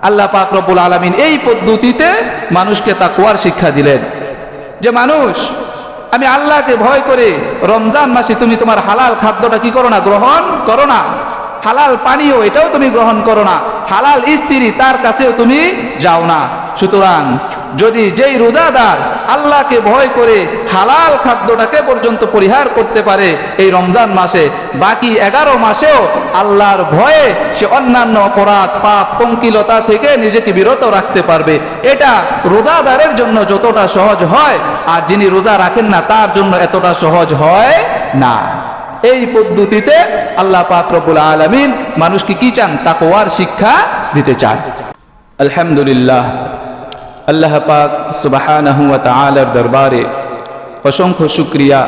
আল্লাহ পাক রব্বুল আলামিন এই পদ্ধতিতে মানুষকে তাকওয়ার শিক্ষা দিলেন যে মানুষ, আমি আল্লাহকে ভয় করে রমজান মাসে তুমি তোমার হালাল খাদ্যটা কি করো না, গ্রহণ করো না, হালাল পানীয় এটাও তুমি গ্রহণ করো না, হালাল স্ত্রী তার কাছেও তুমি যাও না। সুতরাং যদি যেই রোজাদার আল্লাহকে ভয় করে হালাল খাদ্যটাকে পর্যন্ত পরিহার করতে পারে এই রমজান মাসে, বাকি 11 মাসেও আল্লাহর ভয়ে সে অন্যান্য অপরাধ পাপ পঙ্কিলতা থেকে নিজেকে বিরত রাখতে পারবে। এটা রোজাদারের জন্য যতটা সহজ হয়, আর যিনি রোজা রাখেন না তার জন্য এতটা সহজ হয় না। এই পদ্ধতিতে আল্লাহ পাক রব্বুল আলামিন মানুষকে কি চান, তাকওয়ার শিক্ষা দিতে চান। আলহামদুলিল্লাহ, আল্লাহ পাক সুবহানাহু ওয়া তাআলার দরবারে অসংখ্য শুকরিয়া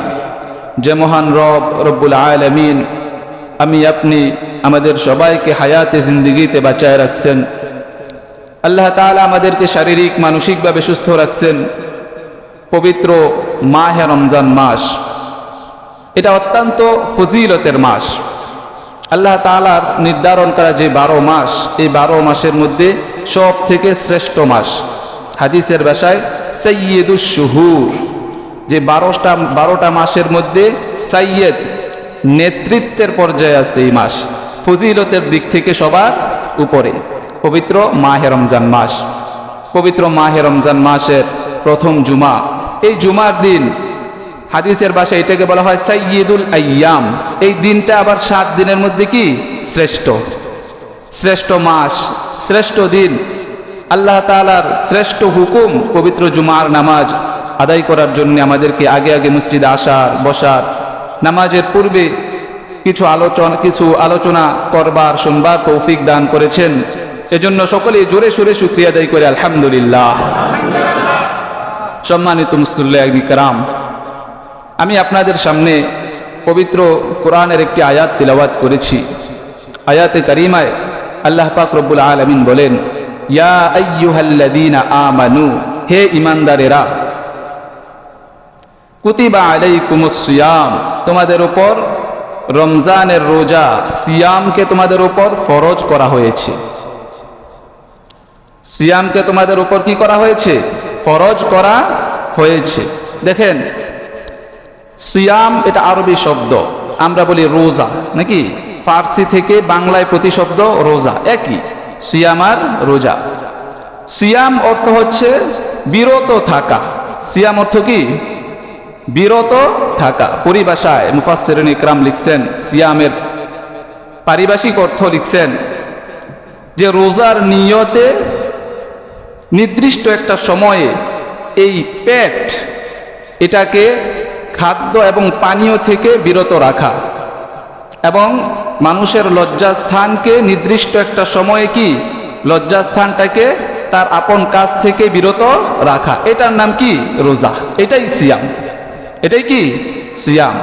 যে মহান রব রব্বুল আলামিন আমি আপনি আমাদের সবাইকে হায়াতে জিন্দেগিতে বাঁচায় রাখছেন। আল্লাহ তাআলা আমাদেরকে শারীরিক মানসিকভাবে সুস্থ রাখছেন। পবিত্র মাহে রমজান মাস, এটা অত্যন্ত ফজিলতের মাস। আল্লাহ তাআলার নির্ধারণ করা যে 12 মাস, এই 12 মাসের মধ্যে সব থেকে শ্রেষ্ঠ মাস, হাদিসের ভাষায় সাইয়্যিদুশ শুহুর, যে 12টা মাসের মধ্যে সাইয়্যিদ নেতৃত্বের পর্যায়ে আছে এই মাস, ফজিলতের দিক থেকে সবার উপরে পবিত্র মাহে রমজান মাস। পবিত্র মাহে রমজান মাসের প্রথম জুমা, এই জুমার দিন হাদিসের ভাষায় এটাকে বলা হয় সাইয়্যিদুল আইয়াম। এই দিনটা আবার 7 দিনের মধ্যে কি শ্রেষ্ঠ, শ্রেষ্ঠ মাস, শ্রেষ্ঠ দিন। আল্লাহ তাআলার শ্রেষ্ঠ হুকুম পবিত্র জুমার নামাজ আদায় করার জন্য আমাদেরকে আগে আগে মসজিদে আসার, বসার, নামাজের পূর্বে কিছু আলোচনা করবার, শুনবার তৌফিক দান করেছেন। এজন্য সকলেই জোরে সুরে শুকরিয়া আদায় করে আলহামদুলিল্লাহ। সম্মানিত মুসল্লিয়ানে কিরাম, আমি আপনাদের সামনে পবিত্র কোরআনের একটি আয়াত তিলাওয়াত করেছি। আয়াতে কারিমায় আল্লাহ পাক রব্বুল আলামিন বলেন, ইয়া আইয়ুহাল্লাযীনা আমানু, হে ঈমানদারেরা, কুতিবা আলাইকুমুস সিয়াম, তোমাদের উপর রমজানের রোজা, সিয়ামকে তোমাদের উপর ফরজ করা হয়েছে। সিয়ামকে তোমাদের উপর কি করা হয়েছে? ফরজ করা হয়েছে। দেখেন, সিয়াম এটা আরবি শব্দ, আমরা বলি রোজা, নাকি? ফার্সি থেকে বাংলায় প্রতিশব্দ রোজা একই, সিয়াম আর রোজা। সিয়াম অর্থ হচ্ছে বিরত থাকা। সিয়াম অর্থ কি? বিরত থাকা। পরিভাষায় মুফাসসিরিন ইকরাম লিখছেন, সিয়ামের পারিভাষিক অর্থ লিখছেন যে রোজার নিয়তে নির্দিষ্ট একটা সময়ে এই পেট এটাকে খাদ্য এবং পানীয় থেকে বিরত রাখা, এবং মানুষের লজ্জাস্থানকে নির্দিষ্ট একটা সময়ে কি লজ্জাস্থানটাকে তার আপন কাজ থেকে বিরত রাখা, এটার নাম কি? রোজা। এটাই সিয়াম। এটাই কি? সিয়াম।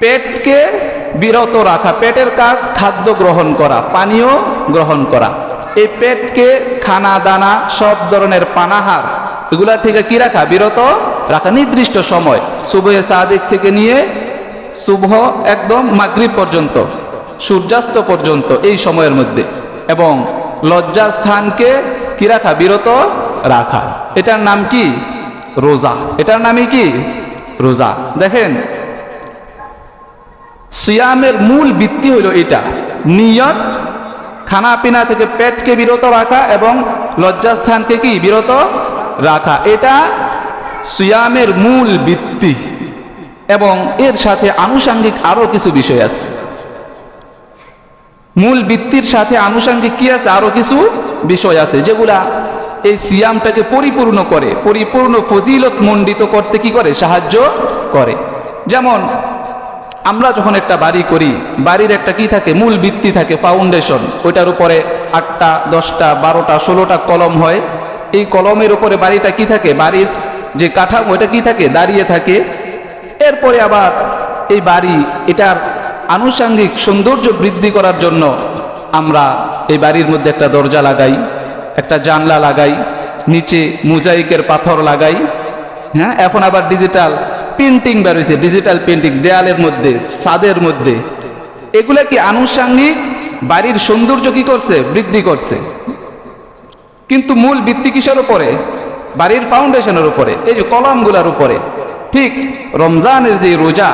পেটকে বিরত রাখা, পেটের কাজ খাদ্য গ্রহণ করা, পানীয় গ্রহণ করা। এই পেটকে খানা দানা সব ধরনের পানাহার এগুলা থেকে কি রাখা? বিরত রাখা নির্দিষ্ট সময়, সুবহে সাদিক থেকে নিয়ে সুবহ একদম মাগরিব পর্যন্ত, সূর্যাস্ত পর্যন্ত, এই সময়ের মধ্যে। এবং লজ্জাস্থানকে কি রাখা? বিরত রাখা। এটার নাম কি? রোজা। এটার নামই কি? রোজা। দেখেন, সিয়ামের মূল ভিত্তি হইল এটা, নিয়ত, খানা পিনা থেকে পেটকে বিরত রাখা এবং লজ্জাস্থানকে কি বিরত রাখা। এটা সিয়ামের মূল ভিত্তি, এবং এর সাথে আনুষঙ্গিক আরো কিছু বিষয় আছে। মূল ভিত্তির সাথে আনুষঙ্গিক কি আছে? আরো কিছু বিষয় আছে যেগুলা এই সিয়ামটাকে পরিপূর্ণ করে, পরিপূর্ণ ফজিলত মণ্ডিত করতে কি করে? সাহায্য করে। যেমন আমরা যখন একটা বাড়ি করি, বাড়ির একটা কি থাকে? মূল ভিত্তি থাকে, ফাউন্ডেশন। ওইটার উপরে 8টা 10টা 12টা 16টা কলম হয়। এই কলমের উপরে বাড়িটা কি থাকে? বাড়ির যে কাঠামো এটা কি থাকে? দাঁড়িয়ে থাকে। এরপরে আবার এই বাড়ি এটার আনুষঙ্গিক সৌন্দর্য বৃদ্ধি করার জন্য আমরা এই বাড়ির মধ্যে একটা দরজা লাগাই, একটা জানলা লাগাই, নিচে মোজাইকের পাথর লাগাই। হ্যাঁ, এখন আবার ডিজিটাল পেন্টিং বেরোয়েছে, ডিজিটাল পেন্টিং দেয়ালের মধ্যে, ছাদের মধ্যে। এগুলা কি আনুষঙ্গিক বাড়ির সৌন্দর্য কি করছে? বৃদ্ধি করছে। কিন্তু মূল ভিত্তি কিসের উপরে? বাড়ির ফাউন্ডেশনের উপরে, এই যে কলমগুলোর উপরে। ঠিক রমজানের যে রোজা,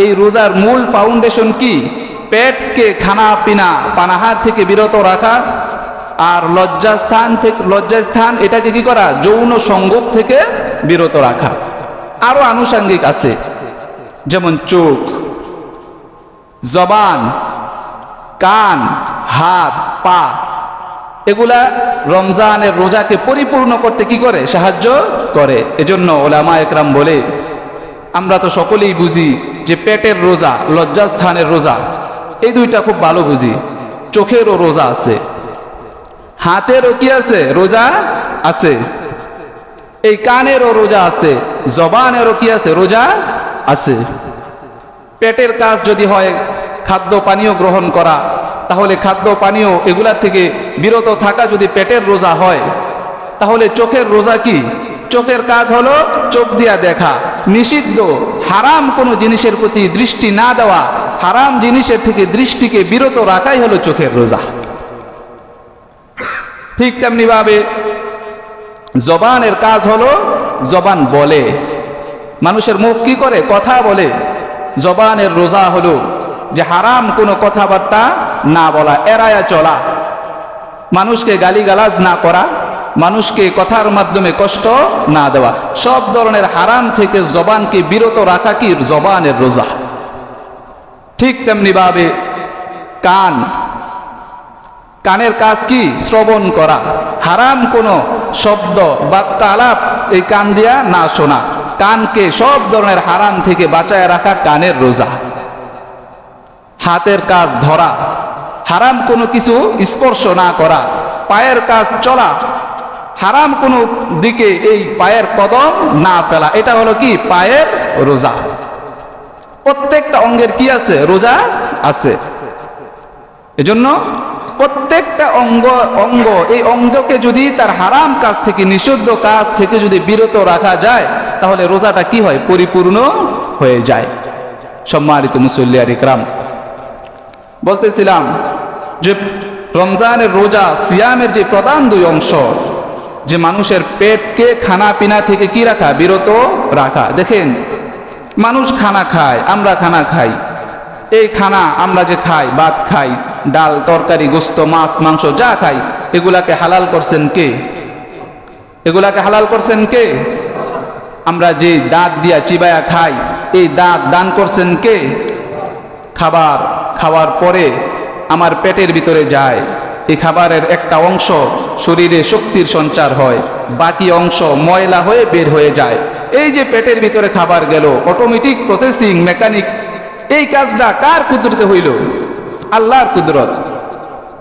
এই রোজার মূল ফাউন্ডেশন কি? পেটকে খানা পিনা পানাহার থেকে বিরত রাখা, আর লজ্জাস্থান এটাকে কি করা? যৌন সঙ্গোগ থেকে বিরত রাখা। আরো আনুষঙ্গিক আছে, যেমন চোখ, জবান, কান, হাত, পা, এগুলা রমজানের রোজাকে পরিপূর্ণ করতে কি করে? সাহায্য করে। এজন্য ওলামা একরাম বলে, আমরা তো সকলেই বুঝি যে পেটের রোজা, লজ্জাস্থানের রোজা, এই দুইটা খুব ভালো বুঝি। চোখেরও রোজা আছে, হাতেরও কি আছে? রোজা আছে। এই কানেরও রোজা আছে, জবানেরও কি আছে? রোজা আছে। পেটের কাজ যদি হয় খাদ্য পানীয় গ্রহণ করা, তাহলে খাদ্য পানীয় এগুলার থেকে বিরত থাকা যদি পেটের রোজা হয়, তাহলে চোখের রোজা কি? চোখের কাজ হলো চোখ দিয়া দেখা, নিষিদ্ধ হারাম কোনো জিনিসের প্রতি দৃষ্টি না দেওয়া, হারাম জিনিসের থেকে দৃষ্টিকে বিরত রাখাই হলো চোখের রোজা। ঠিক তেমনি ভাবে জবানের কাজ হলো, জবান বলে, মানুষের মুখ কি করে? কথা বলে। জবানের রোজা হলো যে হারাম কোনো কথাবার্তা না বলা, এড়ায়া চলা, মানুষকে গালিগালাজ না করা, মানুষকে কথার মাধ্যমে কষ্ট না দেওয়া, সব ধরনের হারাম থেকে জবানকে বিরত রাখা কি? জবানের রোজা। ঠিক তেমনি ভাবে কান, কানের কাজ কি? শ্রবণ করা, হারাম কোনো শব্দ বাক্য আলাপ এই কান দিয়া না শোনা, কানকে সব ধরনের হারাম থেকে বাঁচায় রাখা কানের রোজা। হাতের কাজ ধরা, হারাম কোনো কিছু স্পর্শ না করা। পায়ের কাজ চলা, হারাম কোনো দিকে এই পায়ের কদম না ফেলা, এটা হলো কি? পায়ের রোজা। প্রত্যেকটা অঙ্গের কি আছে? রোজা আছে। এজন্য প্রত্যেকটা অঙ্গ এই অঙ্গকে যদি তার হারাম কাজ থেকে, নিষিদ্ধ কাজ থেকে যদি বিরত রাখা যায়, তাহলে রোজাটা কি হয়? পরিপূর্ণ হয়ে যায়। সম্মানিত মুসল্লিয়ার ইকরাম, বলতেছিলাম যে রমজানের রোজা, সিয়ামের যে প্রধান দুই অংশ, যে মানুষের পেটকে খানা পিনা থেকে কি রাখা? বিরত রাখা। দেখেন, মানুষ খানা খায়, আমরা খানা খাই। এই খানা আমরা যে খাই, ভাত খাই, ডাল তরকারি, গোস্ত, মাছ, মাংস যা খাই, এগুলাকে হালাল করছেন কে? এগুলাকে হালাল করছেন কে? আমরা যে দাঁত দিয়া চিবায়া খাই, এই দাঁত দান করছেন কে? খাবার খাওয়ার পরে আমার পেটের ভিতরে যায়, এই খাবারের একটা অংশ শরীরে শক্তির সঞ্চার হয়, বাকি অংশ ময়লা হয়ে বের হয়ে যায়। এই যে পেটের ভিতরে খাবার গেল, অটোমেটিক প্রসেসিং মেকানিক, এই কাজটা কার কুদরতে হইল? আল্লাহর কুদরত।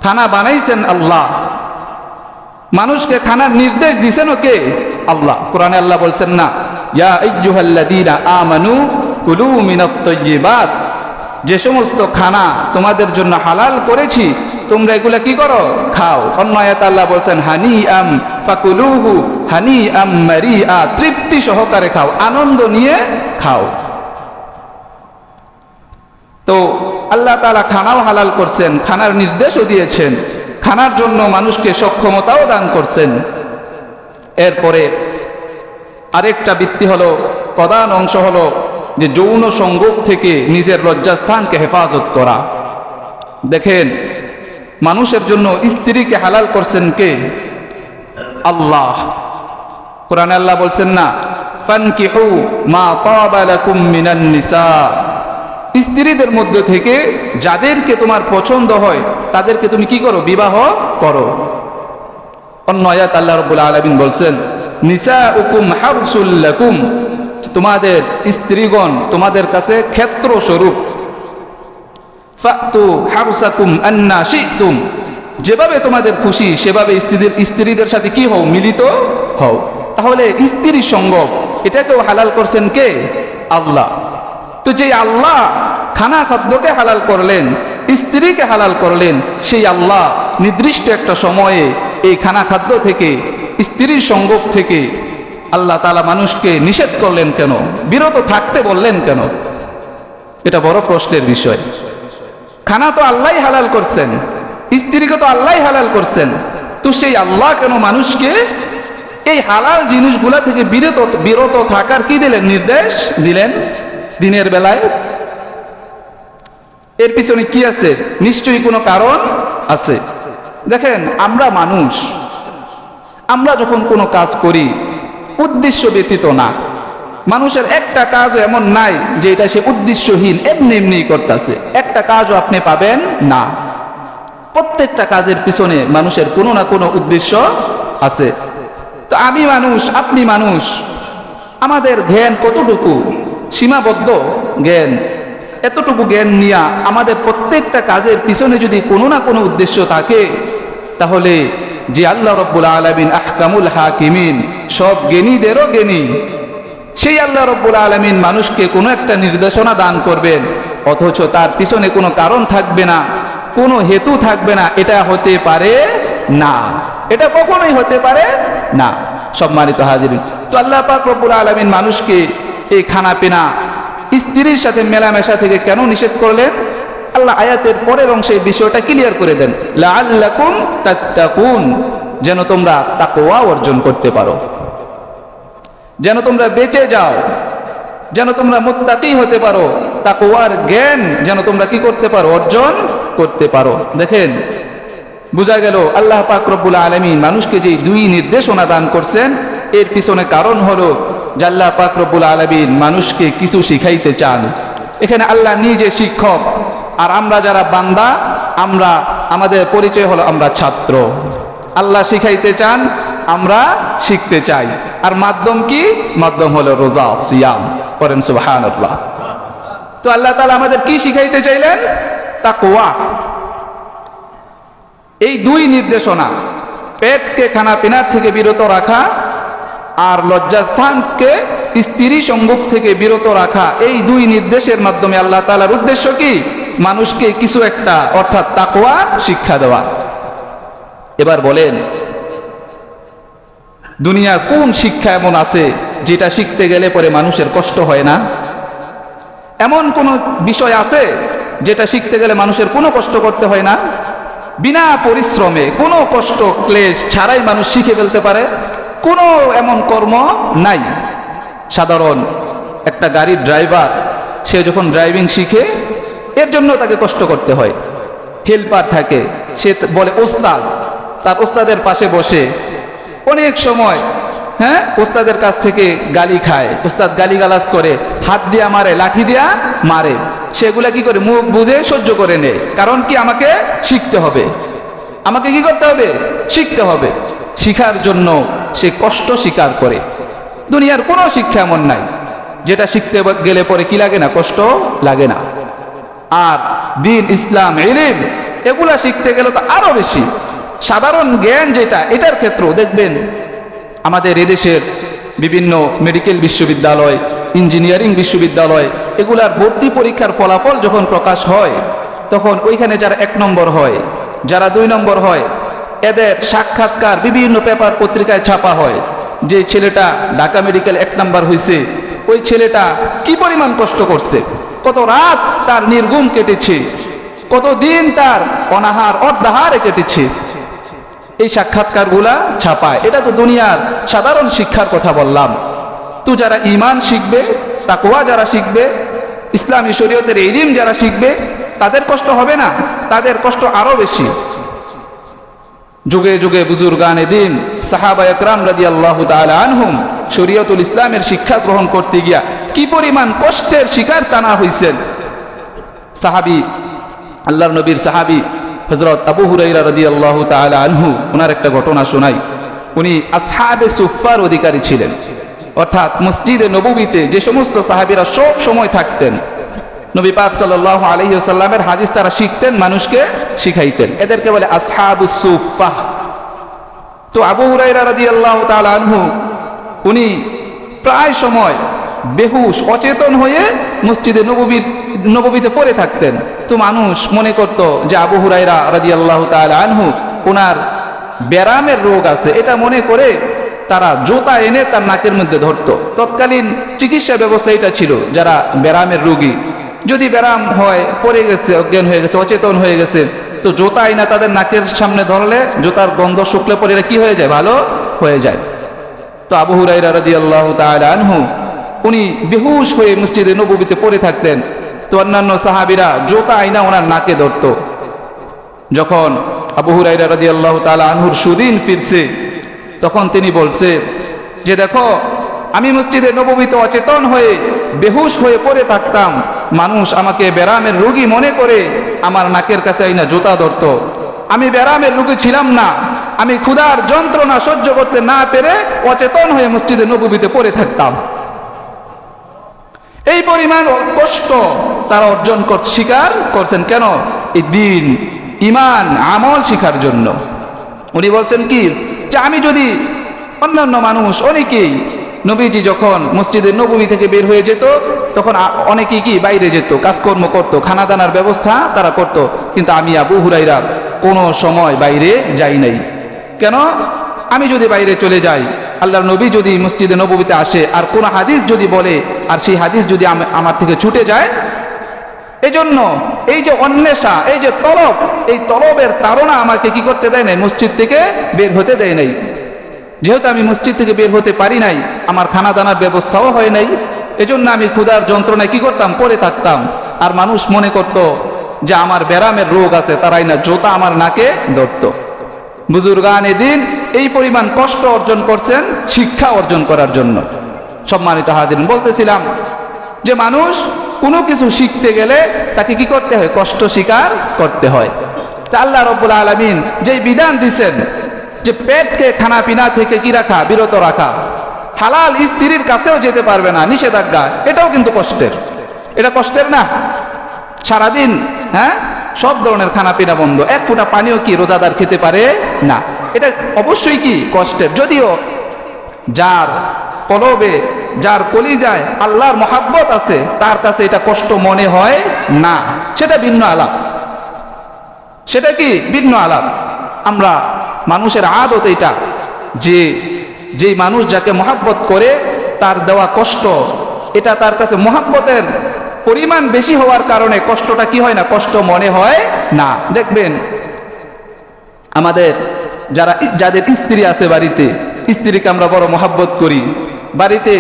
খানা বানাইছেন আল্লাহ, মানুষকে খানার নির্দেশ দিছেন কে? আল্লাহ। কোরআনে আল্লাহ বলছেন না, ইয়া আইয়ুহাল্লাযীনা আমানু কুলু মিনাত তাইয়্যিবাত, যে সমস্ত খানা তোমাদের জন্য হালাল করেছি, তোমরা এগুলা কি করো? খাও। অন্য আয়াতে আল্লাহ বলছেন হানিআম ফাকুলুহু হানিআম মারিআ, তৃপ্তি সহকারে খাও, আনন্দ নিয়ে খাও। তো আল্লাহ তাআলা খানাও হালাল করছেন, খানার নির্দেশও দিয়েছেন, খানার জন্য মানুষকে সক্ষমতাও দান করছেন। এরপরে আরেকটা ভিত্তি হলো, প্রধান অংশ হলো যে যৌন সংযোগ থেকে নিজের লজ্জাস্থানকে হেফাজত করা। দেখেন, মানুষের জন্য স্ত্রীকে হালাল করছেন কে? আল্লাহ। কোরআনে আল্লাহ বলছেন না, ফানকিহু মা তাবা লাকুম মিনান নিসা, স্ত্রীদের মধ্যে থেকে যাদেরকে তোমার পছন্দ হয় তাদেরকে তুমি কি করো? বিবাহ করো। অন্য আয়াত আল্লাহ রাব্বুল আলামিন বলছেন, নিসাউকুম হারসুল লাকুম, তোমাদের স্ত্রীগণ তোমাদের কাছে ক্ষেত্র স্বরূপ। ফাতু হারসাকুম আন্না শিতুম, যেভাবে তোমাদের খুশি সেভাবে স্ত্রীদের সাথে কি হও? মিলিত হও। তাহলে স্ত্রী সঙ্গ এটাকেও হালাল করছেন কে? আল্লাহ। তো যে আল্লাহ খানা খাদ্যকে হালাল করলেন, স্ত্রীকে হালাল করলেন, সেই আল্লাহ নির্দিষ্ট একটা সময়ে এই খানা খাদ্য থেকে, স্ত্রীর সঙ্গ থেকে আল্লাহ তাআলা মানুষকে নিষেধ করলেন কেন? বিরত থাকতে বললেন কেন? এটা বড় প্রশ্নের বিষয়। খানা তো আল্লাহই হালাল করছেন, স্ত্রীকে তো আল্লাহই হালাল করছেন, তো সেই আল্লাহ কেন মানুষকে এই হালাল জিনিসগুলা থেকে বিরত থাকার কি দিলেন, নির্দেশ দিলেন দিনের বেলায়? এর পিছনে কি আছে? নিশ্চয়ই কোনো কারণ আছে। দেখেন, আমরা মানুষ, আমরা যখন কোনো কাজ করি উদ্দেশ্য ব্যতীত না, মানুষের একটা কাজও এমন নাই যে এটা সে উদ্দেশ্যহীন এমনি এমনি করতেছে, একটা কাজও আপনি পাবেন না। প্রত্যেকটা কাজের পিছনে মানুষের কোনো না কোনো উদ্দেশ্য আছে। তো আমি মানুষ, আপনি মানুষ, আমাদের জ্ঞান কতটুকু? সীমাবদ্ধ জ্ঞান। এতটুকু জ্ঞান নিয়ে আমাদের প্রত্যেকটা কাজের পিছনে যদি কোনো না কোনো উদ্দেশ্য থাকে, তাহলে যে আল্লাহ রাব্বুল আলামিন আহকামুল হাকিমিন, সব জ্ঞানীদেরও জ্ঞানী, সেই আল্লাহ রাব্বুল আলামিন মানুষকে কোনো একটা নির্দেশনা দান করবেন, অথচ তার পিছনে কোনো কারণ থাকবে না, কোনো হেতু থাকবে না, এটা হতে পারে না, এটা কখনোই হতে পারে না। সম্মানিত হাজিরিন, তো আল্লাহ পাক রব্বুল আলামিন মানুষকে এই খানা পিনা, স্ত্রীর সাথে মেলামেশা থেকে কেন নিষেধ করলেন? আল্লাহ আয়াতের পরের অংশে এই বিষয়টা ক্লিয়ার করে দেন, লাআল্লাকুম তাত্তাকুন, যেন তোমরা তাকওয়া অর্জন করতে পারো, যেন তোমরা বেঁচে যাও, যেন তোমরা মুত্তাকি হতে পারো, তাকওয়ার জ্ঞান যেন তোমরা কি করতে পারো, অর্জন করতে পারো। দেখেন, বোঝা গেল আল্লাহ পাক রব্বুল আলামিন মানুষকে যে দুই নির্দেশনা দান করছেন, এর পিছনে কারণ হলো যে আল্লাহ পাক রব্বুল আলামিন মানুষকে কিছু শিখাইতে চান। এখানে আল্লাহ নিজে শিক্ষক, আর আমরা যারা বান্দা, আমরা, আমাদের পরিচয় হলো আমরা ছাত্র। আল্লাহ শিখাইতে চান, আমরা শিখতে চাই। আর মাধ্যম কি? মাধ্যম হলো রোজা, সিয়াম। করেন সুবহানাল্লাহ। তো আল্লাহ তাআলা আমাদের কি শিখাইতে চাইলেন? তাকওয়া। এই দুই নির্দেশনা, পেটকে খানা পিনার থেকে বিরত রাখা আর লজ্জাস্থানকে স্ত্রী সঙ্গোগ থেকে বিরত রাখা, এই দুই নির্দেশের মাধ্যমে আল্লাহ তাআলার উদ্দেশ্য কি? মানুষকে কিছু একটা, অর্থাৎ তাকওয়া শিক্ষা দেওয়া। এবার বলেন, দুনিয়া কোন শিক্ষা এমন আছে যেটা শিখতে গেলে পরে মানুষের কষ্ট হয় না? এমন কোন বিষয় আছে যেটা শিখতে গেলে মানুষের কোনো কষ্ট করতে হয় না? বিনা পরিশ্রমে, কোনো কষ্ট ক্লেশ ছাড়াই মানুষ শিখে ফেলতে পারে, কোনো এমন কর্ম নাই। সাধারণ একটা গাড়ির ড্রাইভার, সে যখন ড্রাইভিং শিখে, এর জন্য তাকে কষ্ট করতে হয়। হেল্পার থাকে, সে বলে ওস্তাদ, তার ওস্তাদের পাশে বসে অনেক সময় ওস্তাদের কাছ থেকে গালি খায়, ওস্তাদ গালিগালাজ করে, হাত দিয়া মারে, লাঠি দিয়া মারে, সেগুলা কি করে? মুখ বুঝে সহ্য করে নেয়। কারণ কি? আমাকে শিখতে হবে, আমাকে কি করতে হবে? শিখতে হবে। শিখার জন্য সে কষ্ট স্বীকার করে। দুনিয়ার কোনো শিক্ষা এমন নাই যেটা শিখতে গেলে পরে কি লাগে না? কষ্ট লাগে না। আর দ্বীন, ইসলাম, ইলম, এগুলা শিখতে গেলে তো আরো বেশি। সাধারণ জ্ঞান যেটা, এটার ক্ষেত্রেও দেখবেন আমাদের এদেশের বিভিন্ন মেডিকেল বিশ্ববিদ্যালয়, ইঞ্জিনিয়ারিং বিশ্ববিদ্যালয়, এগুলার ভর্তি পরীক্ষার ফলাফল যখন প্রকাশ হয়, তখন ওইখানে যারা 1 নম্বর হয়, যারা 2 নম্বর হয়, এদের সাক্ষাৎকার বিভিন্ন পেপার পত্রিকায় ছাপা হয় যে ছেলেটা ঢাকা মেডিকেল 1 নম্বর হয়েছে, ওই ছেলেটা কি পরিমাণ কষ্ট করছে, কত রাত তার নির্ঘুম কেটেছে, কতদিন তার অনাহার অর্ধাহারে কেটেছে, এই সাক্ষাৎকারগুলা ছাপায়। এটা তো দুনিয়ার সাধারণ শিক্ষার কথা বললাম। তো যারা ঈমান শিখবে, তাকওয়া যারা শিখবে, ইসলামী শরীয়তের ইলম যারা শিখবে, তাদের কষ্ট হবে না, তাদের কষ্ট আরো বেশি। যুগে যুগে বুজুর্গানে দ্বীন, সাহাবা একরাম রাদিয়াল্লাহু তাআলা আনহুম শরীয়তুল ইসলামের শিক্ষা গ্রহণ করতে গিয়া কি পরিমাণ কষ্টের শিকার তানা হইছেন। সাহাবী, আল্লাহর নবীর সাহাবী হযরত আবু হুরায়রা রাদিয়াল্লাহু তাআলা আনহু, ওনার একটা ঘটনা শোনাই। উনি আসহাবে সুফফার অধিকারী ছিলেন, অর্থাৎ মসজিদে নববীতে যে সমস্ত সাহাবীরা সব সময় থাকতেন, নবী পাক সাল্লাল্লাহু আলাইহি ওয়াসাল্লামের হাদিস তারা শিখতেন, মানুষকে শিখাইতেন, এদেরকে বলে আসহাবুস সুফফা। তো আবু হুরায়রা রাদিয়াল্লাহু তাআলা আনহু, উনি প্রায় সময় বেহুশ, অচেতন হয়ে মসজিদে নববীতে পড়ে থাকতেন। তো মানুষ মনে করত যে আবু হুরায়রা রাদিয়াল্লাহু তাআলা আনহু, ওনার ব্যারামের রোগ আছে, এটা মনে করে তারা জোতা এনে তার নাকের মধ্যে ধরতো। তৎকালীন চিকিৎসা ব্যবস্থা এটা ছিল, যারা ব্যারামের রোগী, যদি ব্যারাম হয়, পড়ে গেছে, অজ্ঞান হয়ে গেছে, অচেতন হয়ে গেছে, তো জুতা আইনা তাদের নাকের সামনে ধরলে জুতার গন্ধ শুকলে পরে এটা কি হয়ে যায়, ভালো হয়ে যায়। তো আবু হুরায়রা রাদিয়াল্লাহু তাআলা আনহু উনি বেহুশ হয়ে মসজিদে নববীতে পড়ে থাকতেন। তো অন্যান্য সাহাবীরা জুতা আইনা ওনার নাকে ধরত। যখন আবু হুরায়রা রাদিয়াল্লাহু তাআলা আনহুর সুদিন ফিরছে, তখন তিনি বলছে যে দেখো, আমি মসজিদে নববীতে অচেতন হয়ে বেহুশ হয়ে পড়ে থাকতাম, মানুষ আমাকে ব্যারামের রোগী মনে করে আমার নাকের কাছে আইনা জুতা ধরত। আমি ব্যারামের রোগী ছিলাম না, আমি ক্ষুধার যন্ত্রণা সহ্য করতে না পেরে অচেতন হয়ে মসজিদে নববীতে পড়ে থাকতাম। এই পরিমাণ কষ্ট তারা অর্জন স্বীকার করছেন কেন? এই দিন, ইমান, আমল শিখার জন্য। উনি বলছেন কি, যে আমি যদি অন্যান্য মানুষ অনেকেই, নবীজি যখন মসজিদের নববী থেকে বের হয়ে যেত তখন অনেকেই কি বাইরে যেত, কাজকর্ম করত, খানা দানার ব্যবস্থা তারা করত, কিন্তু আমি আবু হুরায়রা কোনো সময় বাইরে যাই নাই। কেন? আমি যদি বাইরে চলে যাই, আল্লাহর নবী যদি মসজিদে নববীতে আসে আর কোন হাদিস যদি বলে, আর সেই হাদিস যদি আমার থেকে ছুটে যায়, এজন্য এই যে অন্বেষা, এই যে তলব, এই তলবের তাড়না আমাকে কি করতে দেয় নাই, মসজিদ থেকে বের হতে দেয় নাই। যেহেতু আমি মসজিদ থেকে বের হতে পারি নাই, আমার খানা দানার ব্যবস্থাও হয় নাই, এজন্য আমি ক্ষুধার যন্ত্রণায় কি করতাম, পড়ে থাকতাম। আর মানুষ মনে করত যে আমার ব্যারামের রোগ আছে, তারাই না জোতা আমার নাকে ধরত। বুজুর্গানে দিন এই পরিমাণ কষ্ট অর্জন করছেন শিক্ষা অর্জন করার জন্য। সম্মানিত হাজিরিন, বলতেছিলাম যে মানুষ কোনো কিছু শিখতে গেলে তাকে কি করতে হয়, কষ্ট স্বীকার করতে হয়। তা আল্লাহ রাব্বুল আলামিন যেই বিধান দিছেন যে পেটকে খানা পিনা থেকে কি রাখা, বিরত রাখা, হালাল স্ত্রীর কাছেও যেতে পারবে না, নিষেধাজ্ঞা, এটাও কিন্তু কষ্টের। এটা কষ্টের না? সারাদিন সব ধরনের খানা পিনা বন্ধ, এক ফোঁটা পানিও কি রোজাদার খেতে পারে না, এটা অবশ্যই কি কষ্টের। যদিও যার কলবে, যার কলিজায় আল্লাহর মহাব্বত আছে, তার কাছে এটা কষ্ট মনে হয় না, সেটা ভিন্ন আলাপ, সেটা কি ভিন্ন আলাপ। আমরা মানুষের আদত এটা, যে মানুষ যাকে মহাব্বত করে তার দেওয়া কষ্ট, এটা তার কাছে মহাব্বতের পরিমাণ বেশি হওয়ার কারণে কষ্টটা কি হয় না, কষ্ট মনে হয় না। দেখবেন আমাদের যাদের স্ত্রী আছে বাড়িতে, স্ত্রীকে আমরা বড় মহাব্বত করি, বাড়িতে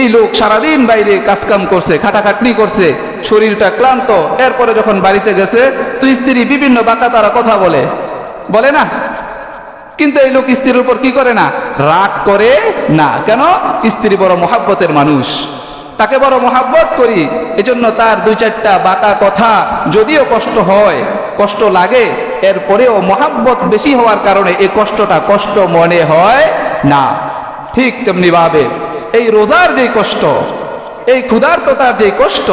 এই লোক সারাদিন বাইরে কাজকাম করছে, খাটাখাটনি করছে, শরীরটা ক্লান্ত, এরপরে যখন বাড়িতে গেছে তো স্ত্রী বিভিন্ন বাঁকা তারা কথা বলে না, কিন্তু এই লোক স্ত্রীর উপর কি করে না, রাগ করে না। কেন? স্ত্রী বড় মহাব্বতের মানুষ, তাকে বড় মহাব্বত করি, এজন্য তার দুই চারটা বাঁকা কথা যদিও কষ্ট হয়, কষ্ট লাগে, এরপরেও মহাব্বত বেশি হওয়ার কারণে এই কষ্টটা কষ্ট মনে হয় না। ঠিক তেমনি ভাবে এই রোজার যে কষ্ট, এই ক্ষুধার্ততার যে কষ্ট,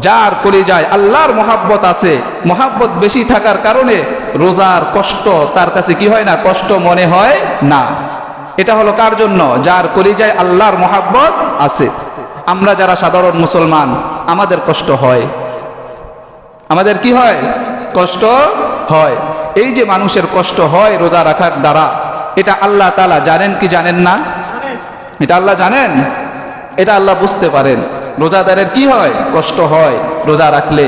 যার কলিজায় আল্লাহর মহাব্বত আছে, মহাব্বত বেশি থাকার কারণে রোজার কষ্ট তার কাছে কি হয় না, কষ্ট মনে হয় না। এটা হলো কার জন্য? যার কলিজায় আল্লাহর মহাব্বত আছে। আমরা যারা সাধারণ মুসলমান, আমাদের কষ্ট হয়, আমাদের কি হয়, কষ্ট হয়। এই যে মানুষের কষ্ট হয় রোজা রাখার দ্বারা, এটা আল্লাহ তাআলা জানেন কি জানেন না? এটা আল্লাহ জানেন, এটা আল্লাহ বুঝতে পারেন। রোজাদারের কি হয়, কষ্ট হয় রোজা রাখলে।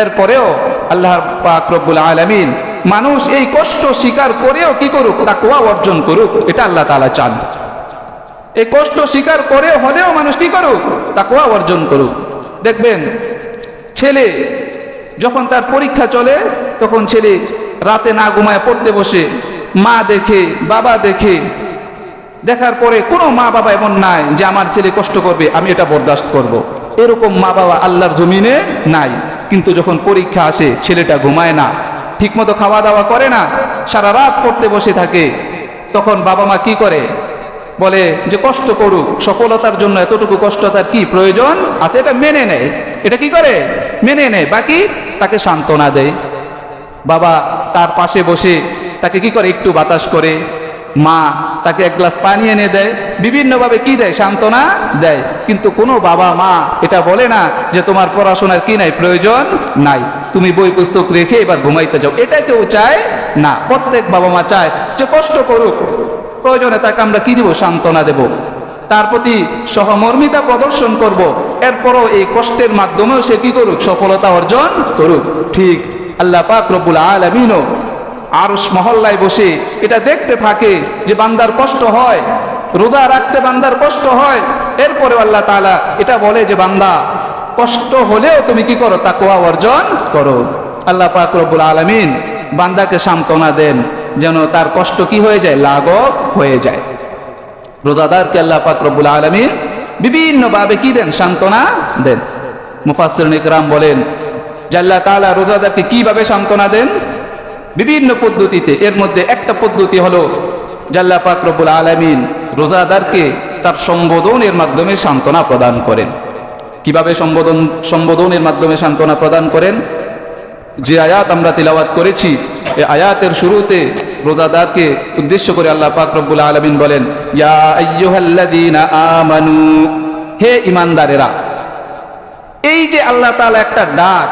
এরপরেও আল্লাহ পাক রব্বুল আলামিন মানুষ এই কষ্ট স্বীকার করেও কি করুক, তাকওয়া অর্জন করুক, এটা আল্লাহ তাআলা চান। এই কষ্ট স্বীকার করেও হলেও মানুষ কি করুক, তাকওয়া অর্জন করুক। দেখবেন ছেলে যখন তার পরীক্ষা চলে, তখন ছেলে রাতে না ঘুমায় পড়তে বসে, মা দেখে, বাবা দেখে, দেখার পরে কোনো মা বাবা এমন নাই যে আমার ছেলে কষ্ট করবে আমি এটা বরদাস্ত করব। এরকম মা বাবা আল্লাহর জমিনে নাই। কিন্তু যখন পরীক্ষা আসে, ছেলেটা ঘুমায় না, ঠিকমতো খাওয়া দাওয়া করে না, সারা রাত পড়তে বসে থাকে, তখন বাবা মা কি করে, বলে যে কষ্ট করুক, সফলতার জন্য এতটুকু কষ্ট তার কি প্রয়োজন আছে, এটা মেনে নেয়। এটা কি করে, মেনে নেয়। বাকি তাকে সান্ত্বনা দেয়, বাবা তার পাশে বসে তাকে কি করে, একটু বাতাস করে, মা তাকে এক গ্লাস পানি এনে দেয়, বিভিন্নভাবে কি দেয়, সান্ত্বনা দেয়। কিন্তু কোনো বাবা মা এটা বলে না যে তোমার পড়াশোনার কি নাই, প্রয়োজন নাই, তুমি বই পুস্তক রেখে এবার ঘুমাইতে যাও। এটা কেউ চায় না। প্রত্যেক বাবা মা চায় যে কষ্ট করুক, প্রয়োজনে তাকে আমরা কি দিব, সান্ত্বনা দেব, তার প্রতি সহমর্মিতা প্রদর্শন করব। এরপরও এই কষ্টের মাধ্যমেও সে কি করুক, সফলতা অর্জন করুক। ঠিক আল্লাহ পাক রব্বুল আলামিনও আরশ মহল্লায় বসে এটা দেখতে থাকে যে বান্দার কষ্ট হয়, রোজা রাখতে বান্দার কষ্ট হয়, এরপরে আল্লাহ তাআলা এটা বলে যে বান্দা কষ্ট হলেও তুমি কি করো, তাকওয়া অর্জন করো। আল্লাহ পাক রব্বুল আলামিন বান্দাকে সান্ত্বনা দেন যেন তার কষ্ট কি হয়ে যায়, লাঘব হয়ে যায়। রোজাদারকে আল্লাহ পাক রব্বুল আলামিন বিভিন্ন ভাবে কি দেন, সান্ত্বনা দেন। মুফাসসিরিন ইকরাম বলেন যে আল্লাহ তাআলা রোজাদারকে কিভাবে সান্ত্বনা দেন, বিভিন্ন পদ্ধতিতে। এর মধ্যে একটা পদ্ধতি হলো যে আল্লাহ পাক রব্বুল আলামিন রোজাদারকে তার সম্বোধনের মাধ্যমে সান্ত্বনা প্রদান করেন। কিভাবে সম্বোধনের মাধ্যমে সান্ত্বনা প্রদান করেন? যে আয়াত আমরা তিলাওয়াত করেছি, এই আয়াতের শুরুতে রোজাদারকে উদ্দেশ্য করে আল্লাহ পাক রব্বুল আলামিন বলেন, ইয়া আইয়ুহাল্লাযীনা আমানু, হে ঈমানদারেরা। এই যে আল্লাহ তাআলা একটা ডাক,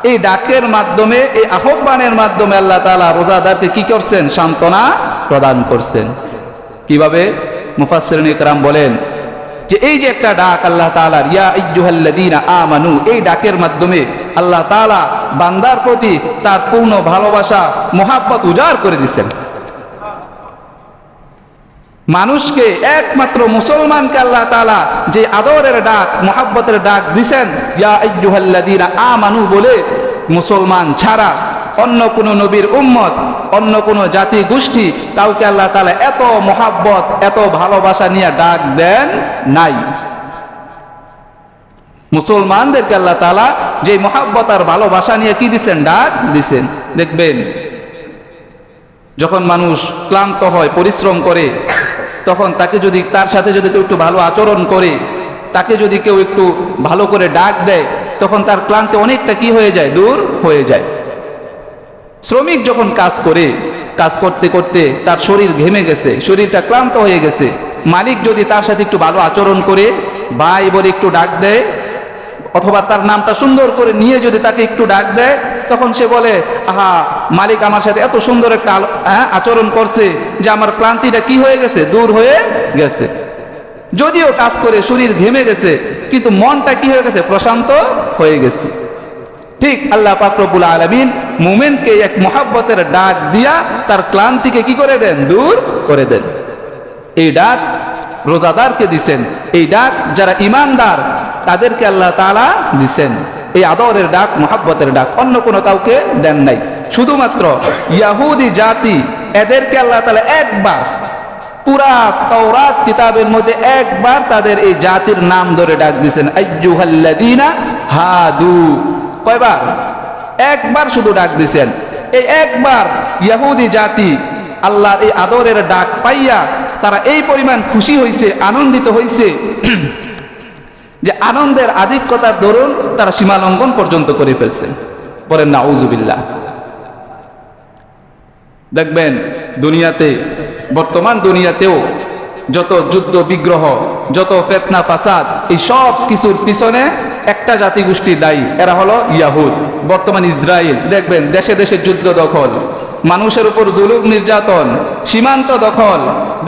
এই ডাকের মাধ্যমে, এই আহ্বানের মাধ্যমে আল্লাহ তাআলা রোজাদারকে কি করছেন, সান্ত্বনা প্রদান করছেন। কিভাবে? মুফাসসিরিন ইকরাম বলেন যে এই যে একটা ডাক আল্লাহ তাআলার, ইয়া আইয়ুহাল্লাযীনা আমানু, এই ডাকের মাধ্যমে আল্লাহ তাআলা বান্দার প্রতি তার পূর্ণ ভালোবাসা, মহাব্বত উজাড় করে দিয়েছেন। মানুষকে, একমাত্র মুসলমানকে আল্লাহ তাআলা যে আদরের ডাক, মহাব্বতের ডাক দিছেন, ইয়া আইয়ুহাল্লাযীনা আমানু বলে, মুসলমান ছাড়া অন্য কোন নবীর উম্মত, অন্য কোন জাতি গোষ্ঠী কাউকে আল্লাহ তাআলা এত মহাব্বত, এত ভালোবাসা নিয়ে ডাক দেন নাই। মুসলমানদেরকে আল্লাহ তাআলা যে মহাব্বত আর ভালোবাসা নিয়ে কি দিছেন, ডাক দিছেন। দেখবেন যখন মানুষ ক্লান্ত হয়, পরিশ্রম করে, তখন তাকে যদি, তার সাথে যদি কেউ একটু ভালো আচরণ করে, তাকে যদি কেউ একটু ভালো করে ডাক দেয়, তখন তার ক্লান্তি অনেকটা কি হয়ে যায়, দূর হয়ে যায়। শ্রমিক যখন কাজ করে, কাজ করতে করতে তার শরীর ঘেমে গেছে, শরীরটা ক্লান্ত হয়ে গেছে, মালিক যদি তার সাথে একটু ভালো আচরণ করে, ভাই বলে একটু ডাক দেয়, অথবা তার নামটা সুন্দর করে নিয়ে যদি তাকে একটু ডাক দেয়, তখন সে বলে, আহা, মালিক আমার সাথে এত সুন্দর একটা আচরণ করছে যে আমার ক্লান্তিটা কি হয়ে গেছে, দূর হয়ে গেছে। যদিও কাজ করে শরীর ঘেমে গেছে, কিন্তু মনটা কি হয়ে গেছে, প্রশান্ত হয়ে গেছে। ঠিক আল্লাহ পাক রব্বুল আলামিন মুমিনকে এক মহাব্বতের ডাক দিয়া তার ক্লান্তিকে কি করে দেন, দূর করে দেন। এই ডাক রোজাদারকে দিছেন, এই ডাক যারা ঈমানদার তাদেরকে আল্লাহ তাআলা দিছেন। এই আদরের ডাক, মহাব্বতের ডাক অন্য কোনো কাউকে দেন নাই। শুধুমাত্র ইহুদি জাতি, এদেরকে আল্লাহ তাআলা একবার পুরা তাওরাত কিতাবের মধ্যে একবার তাদের এই জাতির নাম ধরে ডাক দিছেন, আইয়ুহাল্লাযীনা হাদু। কয়বার? একবার শুধু ডাক দিছেন। এই একবার ইহুদি জাতি আল্লাহর এই আদরের ডাক পাইয়া তারা এই পরিমাণ খুশি হইছে, আনন্দিত হইছে যে আনন্দের আধিক্যতার দরুন তারা সীমা লঙ্ঘন পর্যন্ত করে ফেলছে। বলেন নাউজুবিল্লাহ। দেখবেন দুনিয়াতে, বর্তমান দুনিয়াতেও যত যুদ্ধ বিগ্রহ, যত ফিতনা ফাসাদ, এই সব কিছুর পিছনে একটা জাতিগোষ্ঠী দায়ী, এরা হলো ইয়াহুদ। বর্তমান ইসরায়েল দেখবেন দেশে দেশে যুদ্ধ দখল, মানুষের উপর জুলুম নির্যাতন, সীমান্ত দখল,